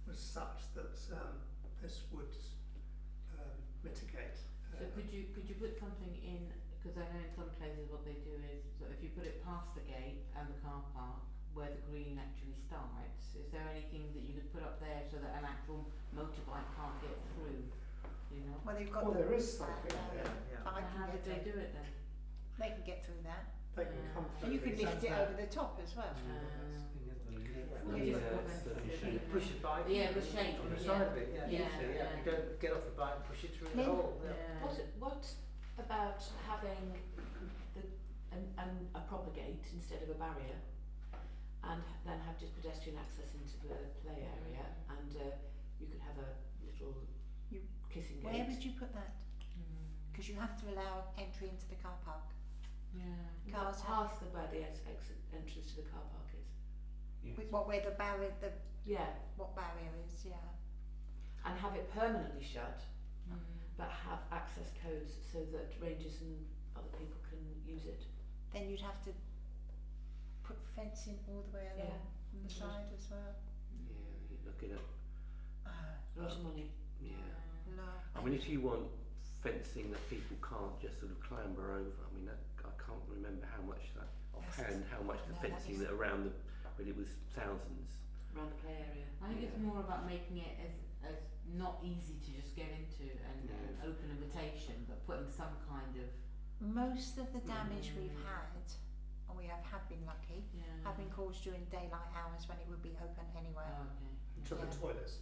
was such that this would mitigate. So could you put something in, because I know in some places what they do is, so if you put it past the gate and the car park, where the green actually starts, is there anything that you could put up there so that an actual motorbike can't get through, you know? Well, they've got Well, the there is something there. Yeah. I So can how get did they through. do it then? They can get through that. they can come And through. you could these. lift it over the top as well. You push the bike Yeah, the shape, on the yeah. side of it, yeah, Yeah, easily, yeah. You don't get off the bike and push it through the Yeah. hole. Yeah. What about having a proper gate instead of a barrier, and then have just pedestrian access into the play area, and you could have a little You- kissing Where gate. would you put that? Because you have to allow entry into the car park. Cars have, Past where the exit entrance to the car park is. with where the barrier, Yeah, what barrier is, yeah. and have it permanently shut, but have access codes so that rangers and other people can use it. Then you'd have to put fencing all the way along the side as well. Yeah, you're looking at, A lot of money. yeah. No. I mean, if you want fencing that people can't just sort of clamber over, I mean, that, I can't remember how much that, offhand, how much the No, that fencing is- that around the, but it was thousands. Around the play area. I think it's more about making it as not easy to just get into and an open invitation, but putting some kind of Most of the damage we've had, and we have been lucky, have been caused during daylight hours when it would be open anyway. Oh, okay. To the Yeah. toilets.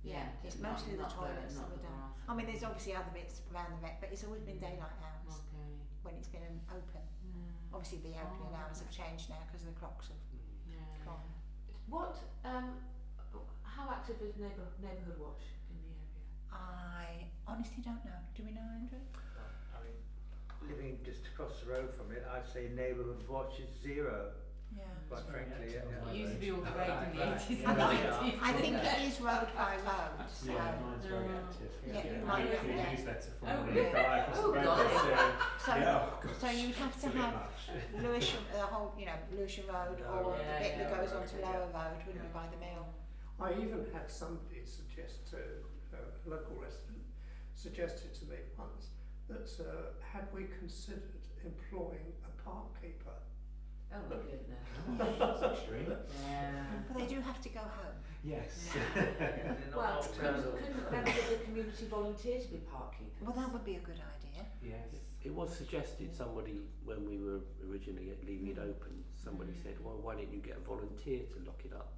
Yeah, it's not- mostly the not toilets that not were the done. grass. I mean, there's obviously other bits around the vet, but it's always been daylight hours Okay. when it's been open. Obviously, the opening Oh, hours have changed now because the clocks have Yeah. gone. What, how active is neighbourhood watch in the area? I honestly don't know. Do we know, Andrew? I mean, living just across the road from it, I'd say neighbourhood watch is zero, Yeah. quite frankly. It used to be all the rage in the Right. 80s Yeah. and Yeah. 90s. I think it is road by road. So Yeah, mine's very active. Yeah, I mine get is, a yeah. newsletter from Oh, the really? guy across the Oh, road. God. So, Yeah, oh, so you'd have it's to a bit have much. Lewisham, the whole, Lewisham Road, or Yeah, the bit that yeah, goes right, onto yeah. Lower Road, wouldn't we, by the mill? I even had somebody suggest to a local resident suggested to me once that had we considered employing a park keeper. Oh my goodness. That's extreme. Yeah. But they do have to go home. Yes. They're not Well, nocturnal. couldn't members of the community volunteer to be park keepers? Well, that would be a good idea. Yes. It was suggested, somebody, when we were originally leaving it open, somebody said, well, why don't you get a volunteer to lock it up?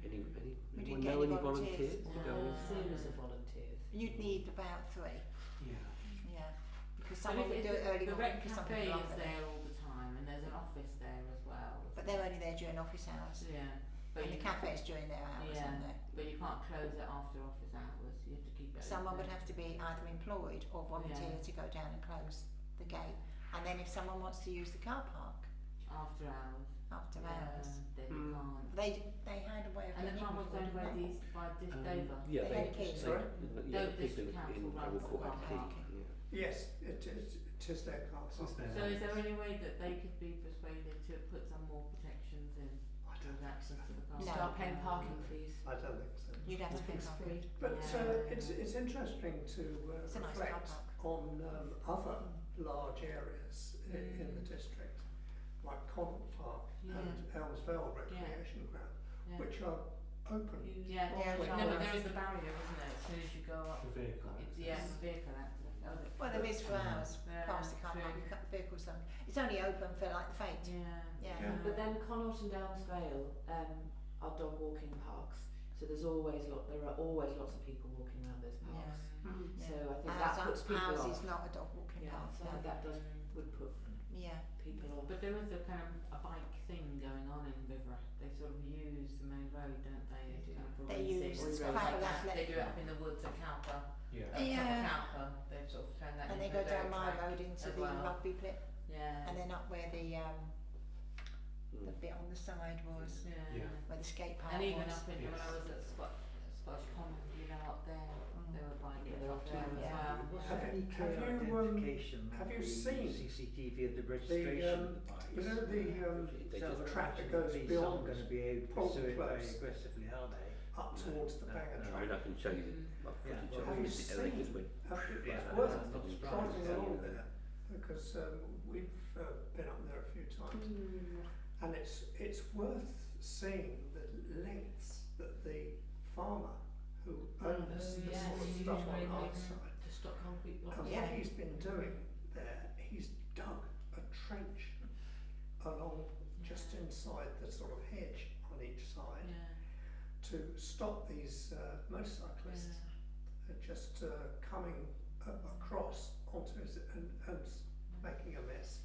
We Anyone didn't get know any any volunteers. volunteers to go in? Series of volunteers. You'd need about 3, Yeah. yeah. Because But someone if would do it early the morning rec because cafe something is there all the time, and there's an office there as well. But they're only there during office hours. Yeah. But And you the cafe's during their hours, Yeah. aren't they? But you can't close it after office hours. You have to keep it. Someone open. would have to be either employed or volunteer to go down and close the gate. And then if someone wants to use the car park After hours. after hours, Then you can't. they had a way of And the getting car in was before, owned by didn't they? these Dover. Yeah, They had keys. Sorry? Yeah, Dover people District Council in runs Court the had car key. park. Yes, it is their car park. It's their So is there any way that they could be persuaded to put some more protections in I don't with think access so. to the car? No. Start paying parking fees. I don't think so. You'd have to think It's of free. it. But Yeah. it's interesting to It's a nice car reflect park. on other large areas in the district, like Connaught Park and Elmsvale Recreation Ground, Yeah. which are open. Yeah, Yeah, no, but there is the barrier, isn't it? As soon as you go up, The vehicle. it's the vehicle access. Well, there is for hours Yeah, past the car park. true. You cut the vehicles down. It's only open for like the fete. Yeah. Yeah. But then Connaught and Downsvale are dog walking parks, so there are always lots of people walking around those parks. Yeah. So I think that puts people Ours off. is not a dog walking Yeah, park. so No. that would put Yeah. people off. But there is a kind of a bike thing going on in River. They sort of use the main road, don't they? They do. Kind of for They racing. use It's Travel like that. athletic. They do it up in the woods at Cowper. Yeah. Yeah. Cowper. They've sort of turned that And they into go a down dirt my track road into as the well. rugby pit, Yeah. and then up where the bit on the side was, Yeah. where the skate park And even was. up in when I was at Scottish Common, up there, there were bike Yeah, lanes up there as yeah. well. Was Have there you- any clear have you, identification have of you the seen CCTV of the registration of the bikes? You know They the just track that Actually, goes police beyond aren't going to be able to Paul pursue it very Close. aggressively, are they? up towards the No, Bangor no. I track. mean, I can show you the Yeah. footage Have of you it. They just seen? went, It's Yeah. worth Not driving surprised. along there because we've been up there a few times, and it's worth seeing the lengths that the farmer who owns the yeah, sort of he stuff uses on railway our to side, To stop concrete blocks. and Yeah. what he's been doing there, he's dug a trench inside the sort of hedge on each side Yeah. to stop these motorcyclists just coming across onto his and making a mess.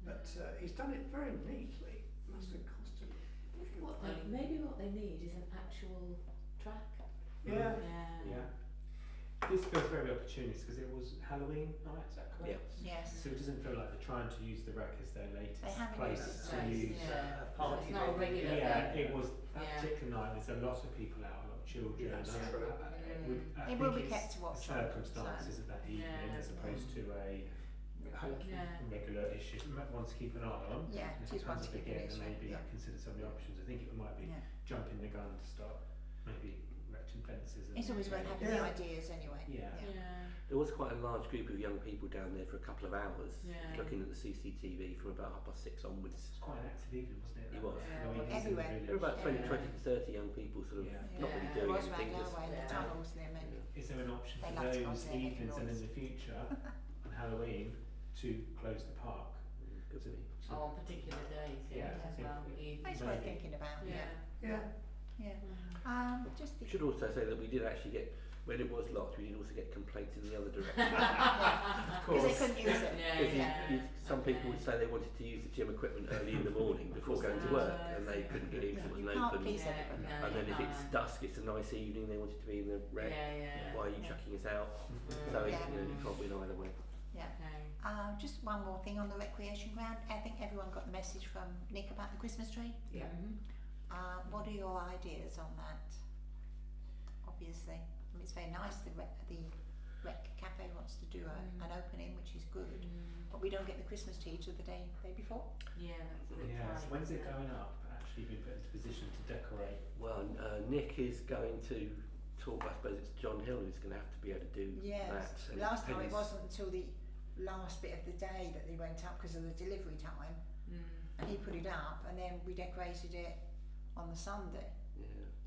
But he's done it very neatly. Must have cost him a few pounds. Maybe what they need is an actual track. Yeah. Yeah. This feels very opportunist because it was Halloween night, is that correct? Yes. So it doesn't feel like they're trying to use the wreck as their latest They haven't place used it to since, use. Yeah. party It's not a venue. regular Yeah, thing. it was that Yeah. particular night. There's a lot of people out, a lot of children. Yeah, that's true. I It will think be it's kept to watch the on, circumstances of that evening Yeah. as opposed to a Yeah. regular issue. One to keep an eye on. Yeah, And if it is it one comes to up keep an again, issue, then maybe yeah. consider some of the options. I think it might be Yeah. jumping the gun to stop maybe erecting fences. And It's always worth having the ideas anyway. Yeah. Yeah. There was quite a large group of young people down there for a couple of hours, Yeah. looking at the CCTV from about 6:30 onwards. It's quite an active evening, wasn't it? It was. Yeah. Halloween is in the Everywhere. There village. were about 20, Yeah. 20 to 30 young people sort of Yeah. not really Yeah. It doing was anything, around just our way, the Yeah. tunnels there, maybe. Is there an option They for like to go those there, make evenings and in noise. the future on Halloween to close the park? Could be. Oh, on particular days, Yeah, as I well. think It's Maybe. worth thinking about. Yeah. Yeah. Yeah. Just We the, should also say that we did actually get, when it was locked, we did also get complaints in the other direction. because they couldn't use it. Yeah, Because yeah. some people would say they wanted to use the gym equipment early in the morning before going to work, and they couldn't get in because it You wasn't can't open. please Yeah, everybody. no, And then you if it's can't. dusk, it's a nice evening, they wanted to be in the red. Yeah. Why are you chucking us out? Mm. So Yeah. you can't win either way. Yeah. Okay. Just one more thing on the recreation ground. I think everyone got the message from Nick about the Christmas tree. Yeah. Mhm. What are your ideas on that? Obviously, I mean, it's very nice the rec cafe wants to do an opening, which is good, but we don't get the Christmas tree till the day before. Yeah, that's a bit Yeah, so tight, when's it isn't going up? Actually been put into position to decorate. Well, Nick is going to talk, I suppose it's John Hill who's going to have to be able to do Yes. that. And Last time it depends- wasn't until the last bit of the day that they went up because of the delivery time, and he put it up, and then we decorated it on the Sunday.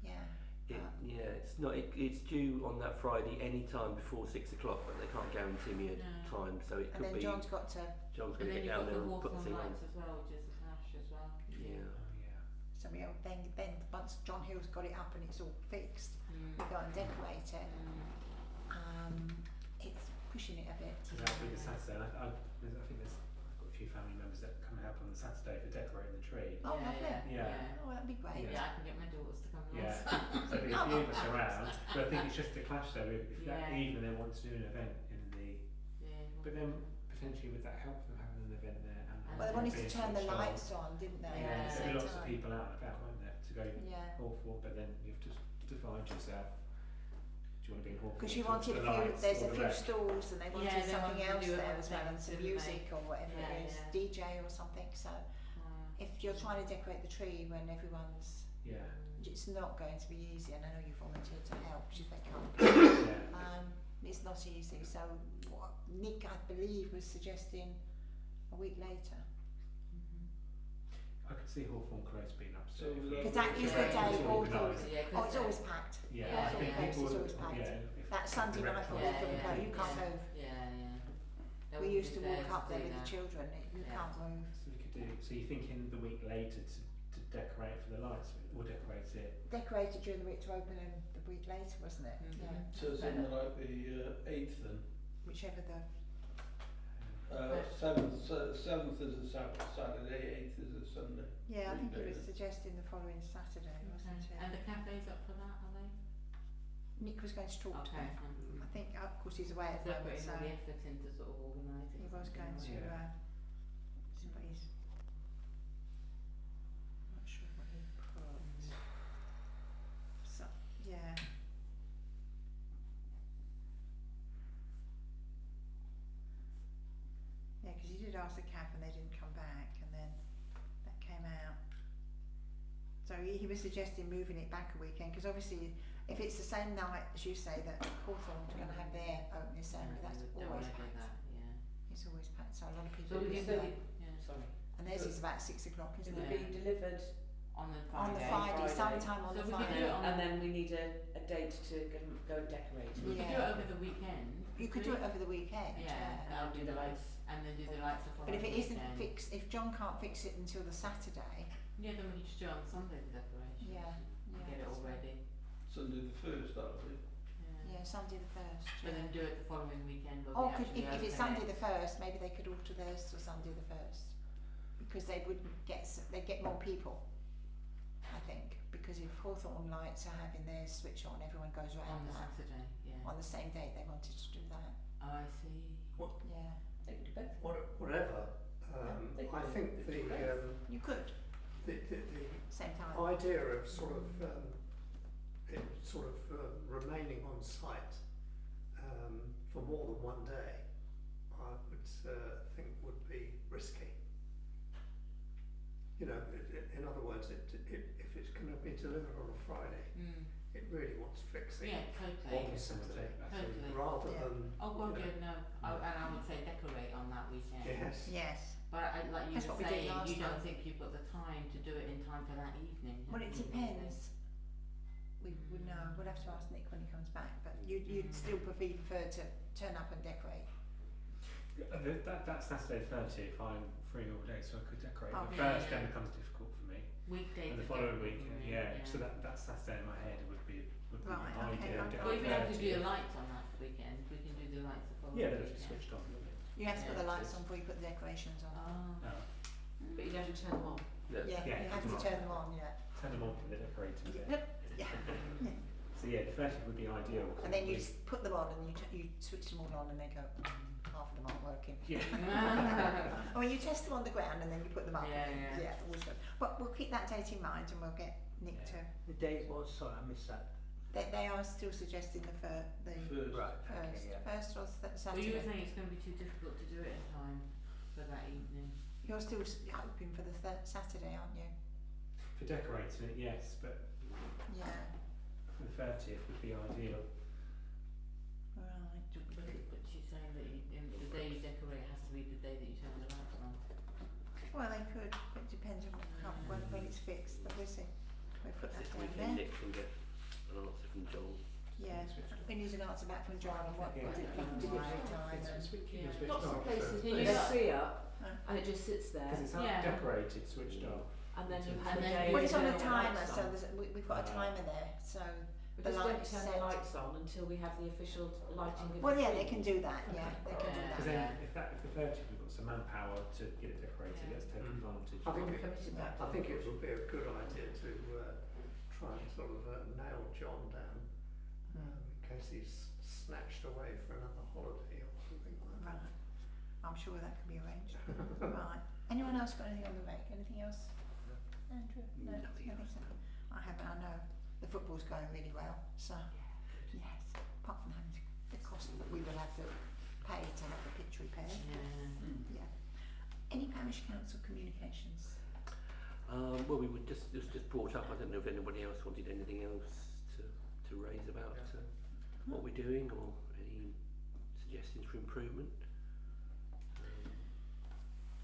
Yeah. Yeah. It's not. It's due on that Friday any time before 6 o'clock, but they can't guarantee me a No. time, so it And could then be. John's got to. John's And going to then get you've down got there the and put the Hawthorn thing on. lights as well, which is the flash as well. Yeah. Oh yeah. So then once John Hill's got it up and it's all fixed, we go and decorate it. It's pushing it a bit. So that'll be the Saturday. And I think I've got a few family members that come and help on the Saturday for decorating the tree. Oh, lovely. Yeah. Oh, that'd be great. Yeah, I can get my daughters to come along. Yeah, so there'll be a few of us around, but I think it's just a clash though, if that Yeah. evening they want to do an event in the, Yeah. but then potentially would that help them having an event there and. Well, they wanted to being turn the switched on? lights on, didn't they? Yeah. At the There'll same be lots of time. people out and about, won't there, to go Yeah. Hawthorn, but then you have to divide yourself. Do you want to be in Hawthorn? Because you or to wanted the a few, lights there's or a the few rec? stalls and they wanted Yeah, they something wanted to else do there other as well, and things, some didn't music or whatever Yeah, it is, yeah. DJ or something. So if you're trying to decorate the tree when everyone's, Yeah, it's not going to be easy, and I know you volunteered to help, which is very kind. yeah, It's not easy. So what Nick, I believe, was suggesting a week later. I could see Hawthorn Close being up So soon. if we- Because that is the Yeah, day it's all organised. things. Yeah, 'cause Oh, it's always packed. Yeah, Yeah, I think yeah. people, It's always packed. yeah. if That Sunday the night rec- for Yeah, Hawthorn yeah, Close, you can't yeah. move. That We would used be to fair walk up there do with the that. children. You Yeah. can't move. So we could do, so you're thinking the week later to decorate for the lights, or decorate it? Decorated during the week to open and the week later, wasn't it? Mhm. Yeah. So something like the 8th then. Whichever the. 7th is a Saturday, 8th is a Sunday. Yeah, I think he was Weekday. suggesting the following Saturday, wasn't Okay. it? And the cafe's up for that, are they? Nick was going to talk to Okay. them. I think, of course, he's away at the They're moment, putting so all the effort into sort of organising. he was going to. Yeah. But he's. Not sure what he put. So, yeah. Yeah, because he did ask the cab and they didn't come back, and then that came out. So he was suggesting moving it back a weekend, because obviously if it's the same night as you say that Hawthorn's going to have their opening ceremony, that's Don't always wanna do packed. that, yeah. It's always packed, so a lot of people So we do can that. yeah. Sorry. And theirs is about 6 o'clock, It isn't would it? be delivered On the On the Friday. Friday, Friday. sometime on So the we could Friday. do it on- and then we need a date to go and decorate. We could do Yeah. it over the weekend. You could do it over the weekend. Yeah, and do the lights, and then do the lights the But if it following isn't weekend. fixed, if John can't fix it until the Saturday, Yeah, then we could just do it on Sunday, the decorations. Yeah, yeah. Get it all ready. Sunday the 1st, that'll be. Yeah, Sunday the 1st. But then do it the following weekend or Oh, the if actual it's Sunday the 1st, maybe they could alter theirs to Sunday the 1st. Because they wouldn't get, they'd get more people, I think. Because if Hawthorn Lights are having their switch on, everyone goes on around the that. Saturday, yeah. On the same day, they wanted to do that. Oh, I see. Yeah. They could do both. Whatever. They I could think do both. You could, the same time. idea of sort of remaining on site for more than one day, I would think would be risky. You know, in other words, if it's going to be delivered on a Friday, it really wants fixing Yeah, on totally. the Saturday, Totally. rather Yeah. than. Oh, well, you know, good, no. And I would say decorate on that weekend. Yes. Yes. But like you That's were what we did saying, last you don't time. think you've got the time to do it in time for that evening. Well, have it you? depends. We know. We'll have to ask Nick when he comes back. But you'd still prefer to turn up and decorate. That's Saturday 30th. I'm free all day, so I could decorate. Oh, The yeah, first yeah. then becomes difficult for me. Weekdays. And the are following different weekend, for me, yeah. So that Saturday in my head would be Right, an okay, idea. okay. Well, even if we do 30th. the lights on that weekend, we can do the lights the following Yeah, they'll weekend. just switched on. wouldn't it? You have to put Yeah, the lights it is. on before you put the decorations on. Oh. No. But you'd have to turn them on. Yeah. Yeah, Yeah, you have put to them on. turn them on. Yeah. Turn them on for the decorating bit. Yep. Yeah. So yeah, the 30th would be ideal. 'cause And then you we- put them on and you switch them all on and they go. Half of them aren't working. Yeah. I mean, you test them on the ground and then you put them up. Yeah, yeah. Always good. But we'll keep that date in mind and we'll get Nick Yeah. The date was, sorry, I missed that. They are still suggesting the First. Right, first. okay, yeah. First or Well, you Saturday. were saying it's going to be too difficult to do it in time for that evening. You're still hoping for the Saturday, aren't you? For decorating it, yes, but Yeah. for the 30th would be ideal. Right. But she's saying that the day you decorate has to be the day that you turn the lights on. Well, they could. It depends on when it's fixed. But we'll see. We'll put that This down weekend there. Nick can get an answer from Joel. Yeah. We need an answer back from John on what delivery time and Yeah. Lots of places Yeah, put you a got- tree up Huh? and it just sits there, Because it's Yeah. decorated, switched off. and then you And have a then day. you well, it's to on a turn the timer, lights so on. we've got a timer there. So We the just don't lights turn set. the lights on until we have the official lighting of Well, the yeah, tree. they can do that. Yeah, they can do Because that. then if the 30th we've got some manpower to get it decorated, Yeah. let's take advantage. I think We've committed that. I think it would be a good idea to try and sort of nail John down in case he's snatched away for another holiday or something like that. Right. I'm sure that can be arranged. Right. Anyone else got anything on the rec? Anything else? Andrew? No, Nothing nothing else. so. I haven't. I know the football's going really well. So yes, apart from having the cost that we will have to pay to have the pitch repaired. Yeah. Yeah. Any parish council communications? Well, we would just brought up. I don't know if anybody else wanted anything else to raise about what we're doing or any suggestions for improvement.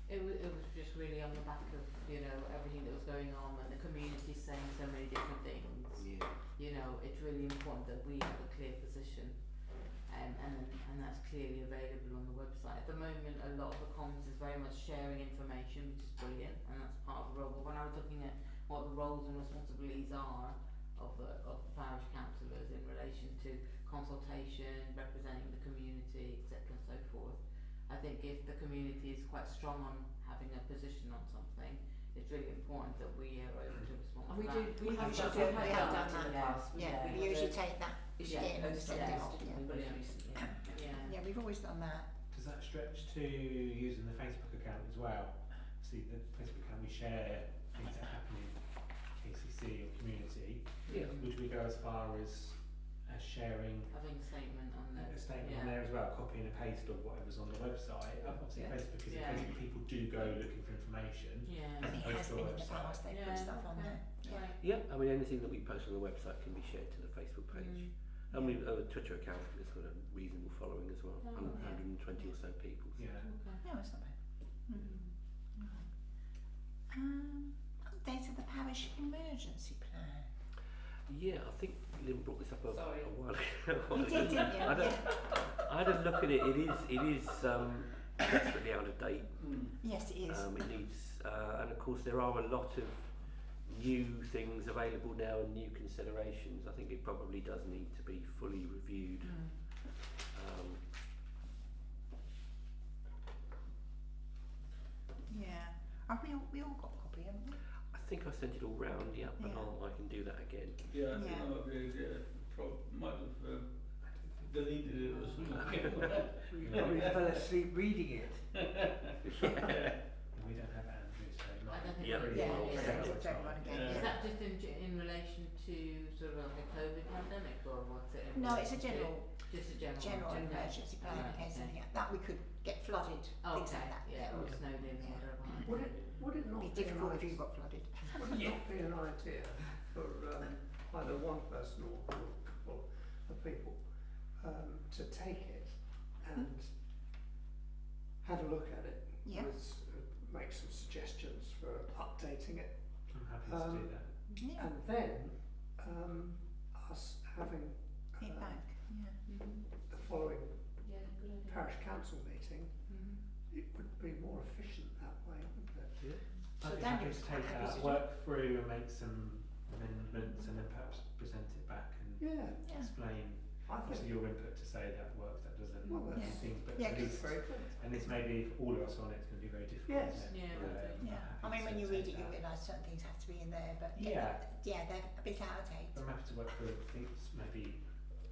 It was just really on the back of, you know, everything that was going on and the community saying so many different things. Yeah. You know, it's really important that we have a clear position, and that's clearly available on the website. At the moment, a lot of the comms is very much sharing information, which is brilliant, and that's part of the role. But when I was looking at what the roles and responsibilities are of the parish councillors in relation to consultation, representing the community, etc., and so forth, I think if the community is quite strong on having a position on something, it's really important that we are able to respond And to we that. do, we have usually done, do. we We have have done done in the that. past. Yeah, we we had usually a- take that yeah, in and post send it office, off. didn't Yeah. we, most Brilliant. recently. Yeah. Yeah, we've always done that. Does that stretch to using the Facebook account as well? See, the Facebook account, we share things that happen in KCC or community. Yeah. Would we go as far as sharing Having a statement on there. a statement Yeah. on there as well, copy and paste of whatever's on the website? Obviously, Yeah. Facebook is Yeah. a place where people do go looking for information. Yeah. And it Post has the been in the website. past. They put stuff on there. Yeah. Right. Yeah, I mean anything that we post on the website can be shared to the Facebook page. And we have a Twitter account that's got a reasonable following as well, Oh, 120 or so people. Yeah. Okay. No, it's not bad. Update of the parish emergency plan. Yeah, I think Lynn brought this up a while ago. You did, didn't you? I had a look at it. It is desperately out of date. Yes, it is. It needs, and of course there are a lot of new things available now and new considerations. I think it probably does need to be fully reviewed. Yeah. Have we all got a copy, haven't we? I think I sent it all round, yeah, but Yeah. I can do that again. Yeah, I think Yeah. that might be a good idea. Might have deleted it or something. You probably fell asleep reading it. We don't have Andrew, so it might I don't think be Yeah. pretty Yeah, well yeah, set it's up. everyone again. Yeah. Is that just in relation to sort of like a COVID pandemic, or what's it? In No, it's a relation to? general Just a general. general okay. emergency plan in case okay. anything that we could get flooded, things Okay, like that. yeah, or snowed in or whatever. Would it not It'd be be difficult if you got flooded. Would it not be an idea for either one person or a couple of people to take it and have a look at it, Yeah. with, make some suggestions for updating it, I'm happy to do that. Yeah. and then us having It back. Yeah. the following Yeah, good idea. parish council meeting, it would be more efficient that way, wouldn't it? So I'd be Daniel happy was to quite take happy that, to work through and make some amendments and then perhaps present it back and Yeah, Yeah. explain I obviously think. your input to say that works, that doesn't, Well, and that's- things, but Yeah, at 'cause least, Very good. and this maybe all of us on it's going to be very difficult, Yes. isn't it? Yeah, I'm Yeah. happy I mean, to when you take read it, you that. realise certain things have to be in there, but Yeah. yeah, they're a bit out of date. I'm happy to work through things, maybe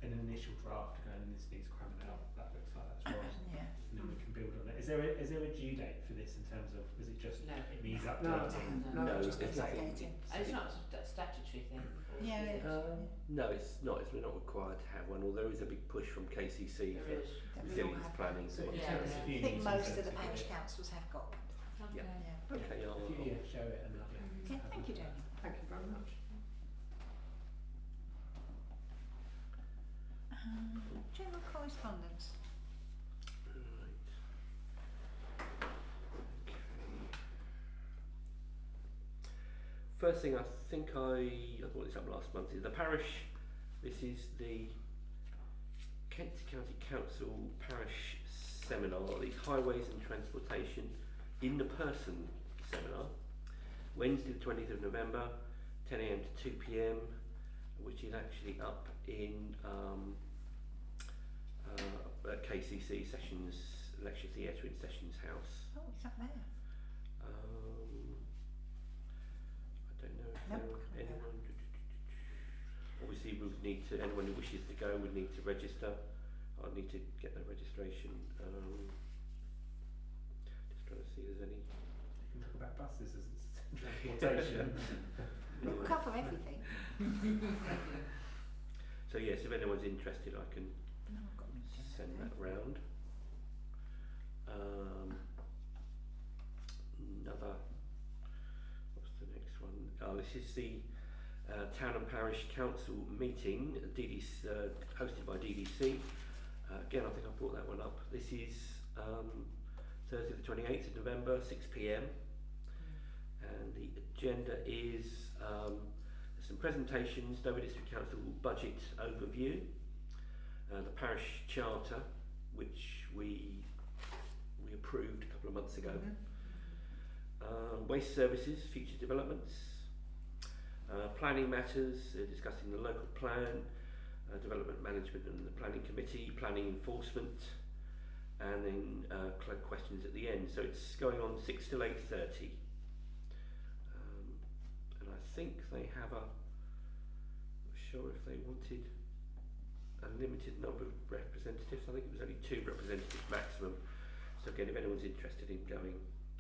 an initial draft going and this needs cramming out, that looks like that's right, Yeah. and then we can build on it. Is there a due date for this in terms of, is it just, No. it needs No, updating? no, it's just nothing. Updating. And it's not a statutory thing. or Yeah, is it? No, it's not. We're not required to have one, although there is a big push from KCC There for is. That we all resilience have planning. one. So If you Yeah, tell us yeah. if I you think need most some of the sense parish it. councils have got one. Okay. Yeah. okay, If you show it and then I'll be happy to Okay, have a thank you, look at Daniel. it. Thank you very much. General correspondence. First thing I think I brought this up last month is the parish. This is the Kent County Council Parish Seminar, the Highways and Transportation in the Person Seminar, Wednesday the 20th of November, 10 a.m. to 2 p.m, which is actually up in at KCC Sessions Lecture Theatre in Sessions House. Oh, it's up there. I don't know if Nope, there can't anyone. Obviously, we would need to. Anyone who wishes to go would need to register. I'd need to get the registration. Just trying to see if there's any. You can talk about buses as transportation. We'll cover everything. So yes, if anyone's interested, I can No, I've got meeting send there. that round. Another. What's the next one? Oh, this is the Town and Parish Council meeting, hosted by DDC. Again, I think I brought that one up. This is Thursday the 28th of November, 6 p.m. And the agenda is some presentations, Dover District Council budget overview, the parish charter, which we approved a couple of months ago, waste services, future developments, planning matters, discussing the local plan, development management and the planning committee, planning enforcement, and then questions at the end. So it's going on 6 till 8:30. And I think they have I'm not sure if they wanted a limited number of representatives. I think it was only 2 representatives maximum. So again, if anyone's interested in going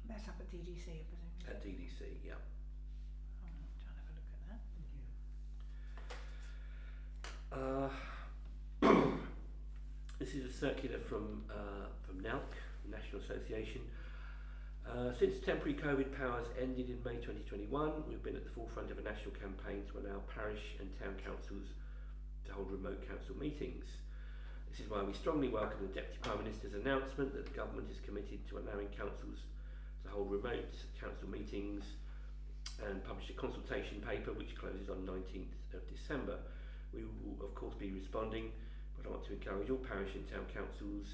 That's up at DDC, I presume. at DDC, yeah. Oh, I'm trying to have a look at that. This is a circular from NALC, National Association. Since temporary COVID powers ended in May 2021, we've been at the forefront of a national campaign to allow parish and town councils to hold remote council meetings. This is why we strongly welcome the Deputy Prime Minister's announcement that the government is committed to allowing councils to hold remote council meetings, and published a consultation paper which closes on 19th of December. We will of course be responding, but I want to encourage all parish and town councils,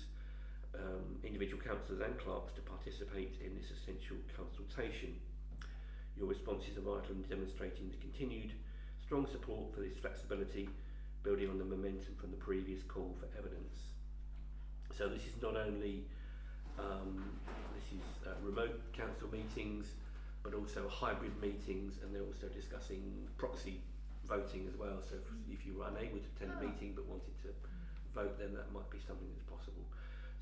individual councillors and clerks to participate in this essential consultation. Your responses are vital in demonstrating the continued strong support for this flexibility, building on the momentum from the previous call for evidence. So this is not only remote council meetings, but also hybrid meetings, and they're also discussing proxy voting as well. So if you were unable to attend a meeting but wanted to vote, then that might be something that's possible.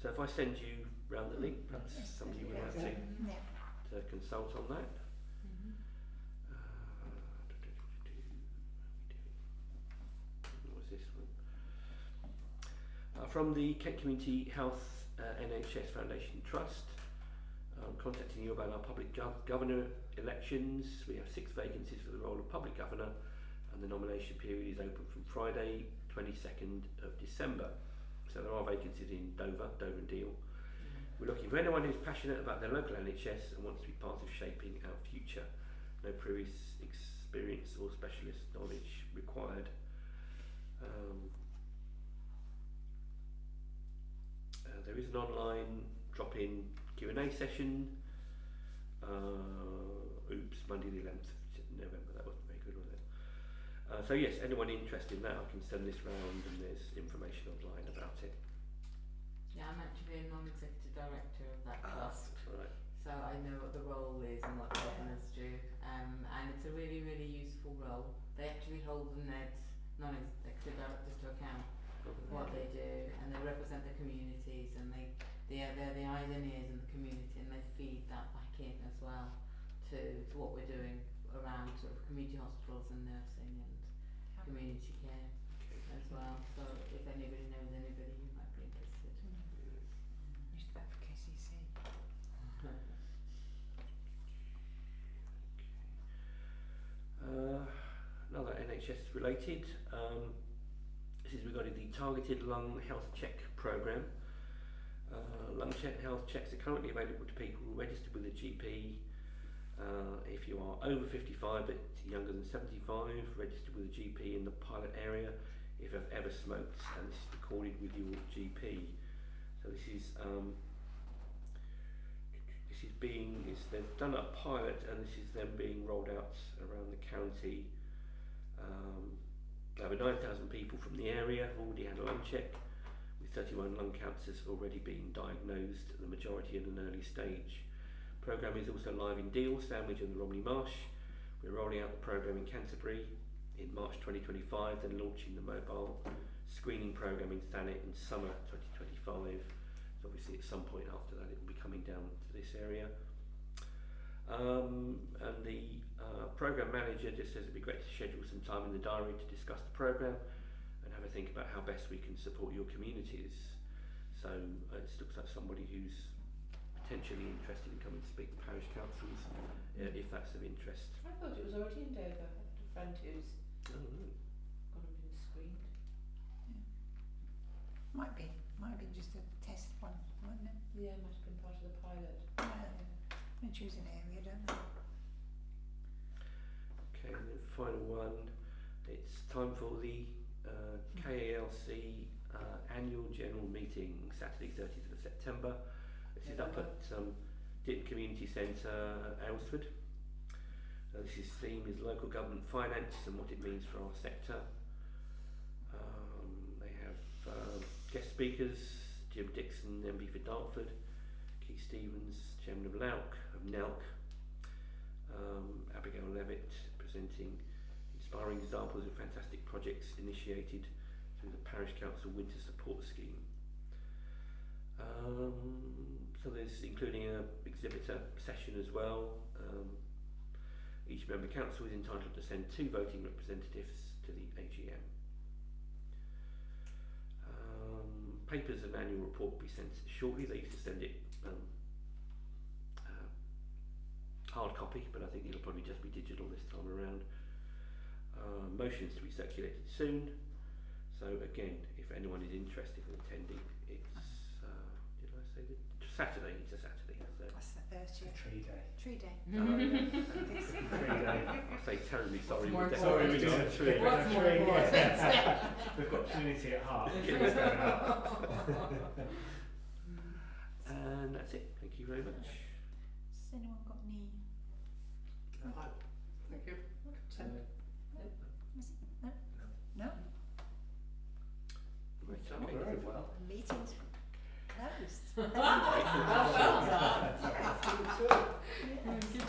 So if I send you round the link, perhaps somebody would like to consult on that. What was this one? From the Kent Community Health NHS Foundation Trust, contacting you about our public governor elections. We have 6 vacancies for the role of public governor, and the nomination period is open from Friday 22nd of December. So there are vacancies in Dover and Deal. We're looking for anyone who's passionate about their local NHS and wants to be part of shaping our future. No previous experience or specialist knowledge required. There is an online drop-in Q&A session. Monday the 11th of November. That wasn't very good, was it? So yes, anyone interested in that, I can send this round, and there's information online about it. Yeah, I'm actually a non-executive director of that trust, Right. so I know what the role is and what governors do, and it's a really, really useful role. They actually hold the non-executive directors to account for what they do, and they represent the communities, and they're the eyes and ears in the community, and they feed that back in as well to what we're doing around sort of community hospitals and nursing and community care as well. So if anybody knows anybody who might be interested. Used to that for KCC. Another NHS related. This is regarding the targeted lung health check programme. Lung health checks are currently available to people registered with a GP. If you are over 55 but younger than 75, registered with a GP in the pilot area. If you've ever smoked, and this is recorded with your GP. So they've done a pilot, and this is then being rolled out around the county. Over 9,000 people from the area have already had a lung check, with 31 lung cancers already being diagnosed, the majority in an early stage. Programme is also live in Deal, Sandwich and the Romney Marsh. We're rolling out the programme in Canterbury in March 2025, then launching the mobile screening programme in Thanet in summer 2025. So obviously at some point after that it will be coming down to this area. And the programme manager just says it'd be great to schedule some time in the diary to discuss the programme and have a think about how best we can support your communities. So it looks like somebody who's potentially interested in coming to speak to parish councils, if that's of interest. I thought it was already in Dover. I had a friend who's gone and been screened. Might be just a test one, mightn't it? Yeah, might have been part of the pilot. They choose an area, don't they? Okay, and then final one, it's time for the KALC annual general meeting, Saturday 30th of September. This is up at Ditton Community Centre, Aylesford. This theme is local government finance and what it means for our sector. They have guest speakers, Jim Dixon, MB for Dartford, Keith Stevens, Chairman of NELC, Abigail Levitt presenting inspiring examples of fantastic projects initiated through the Parish Council Winter Support Scheme. So there's including an exhibitor session as well. Each member council is entitled to send 2 voting representatives to the AGM. Papers and annual report will be sent shortly. They used to send it hard copy, but I think it'll probably just be digital this time around. Motions to be circulated soon. So again, if anyone is interested in attending, it's did I say Saturday? It's a Saturday. So. That's the 30th. Tree day. Tree day. Tree day. I'll say terribly sorry. More Sorry, we did a tree. What's more important? We've got community at heart. And that's it. Thank you very much. Has anyone got any Fine. Thank you. Consent. No? Right, Done okay. very well. Meeting's closed. Well done. Yeah.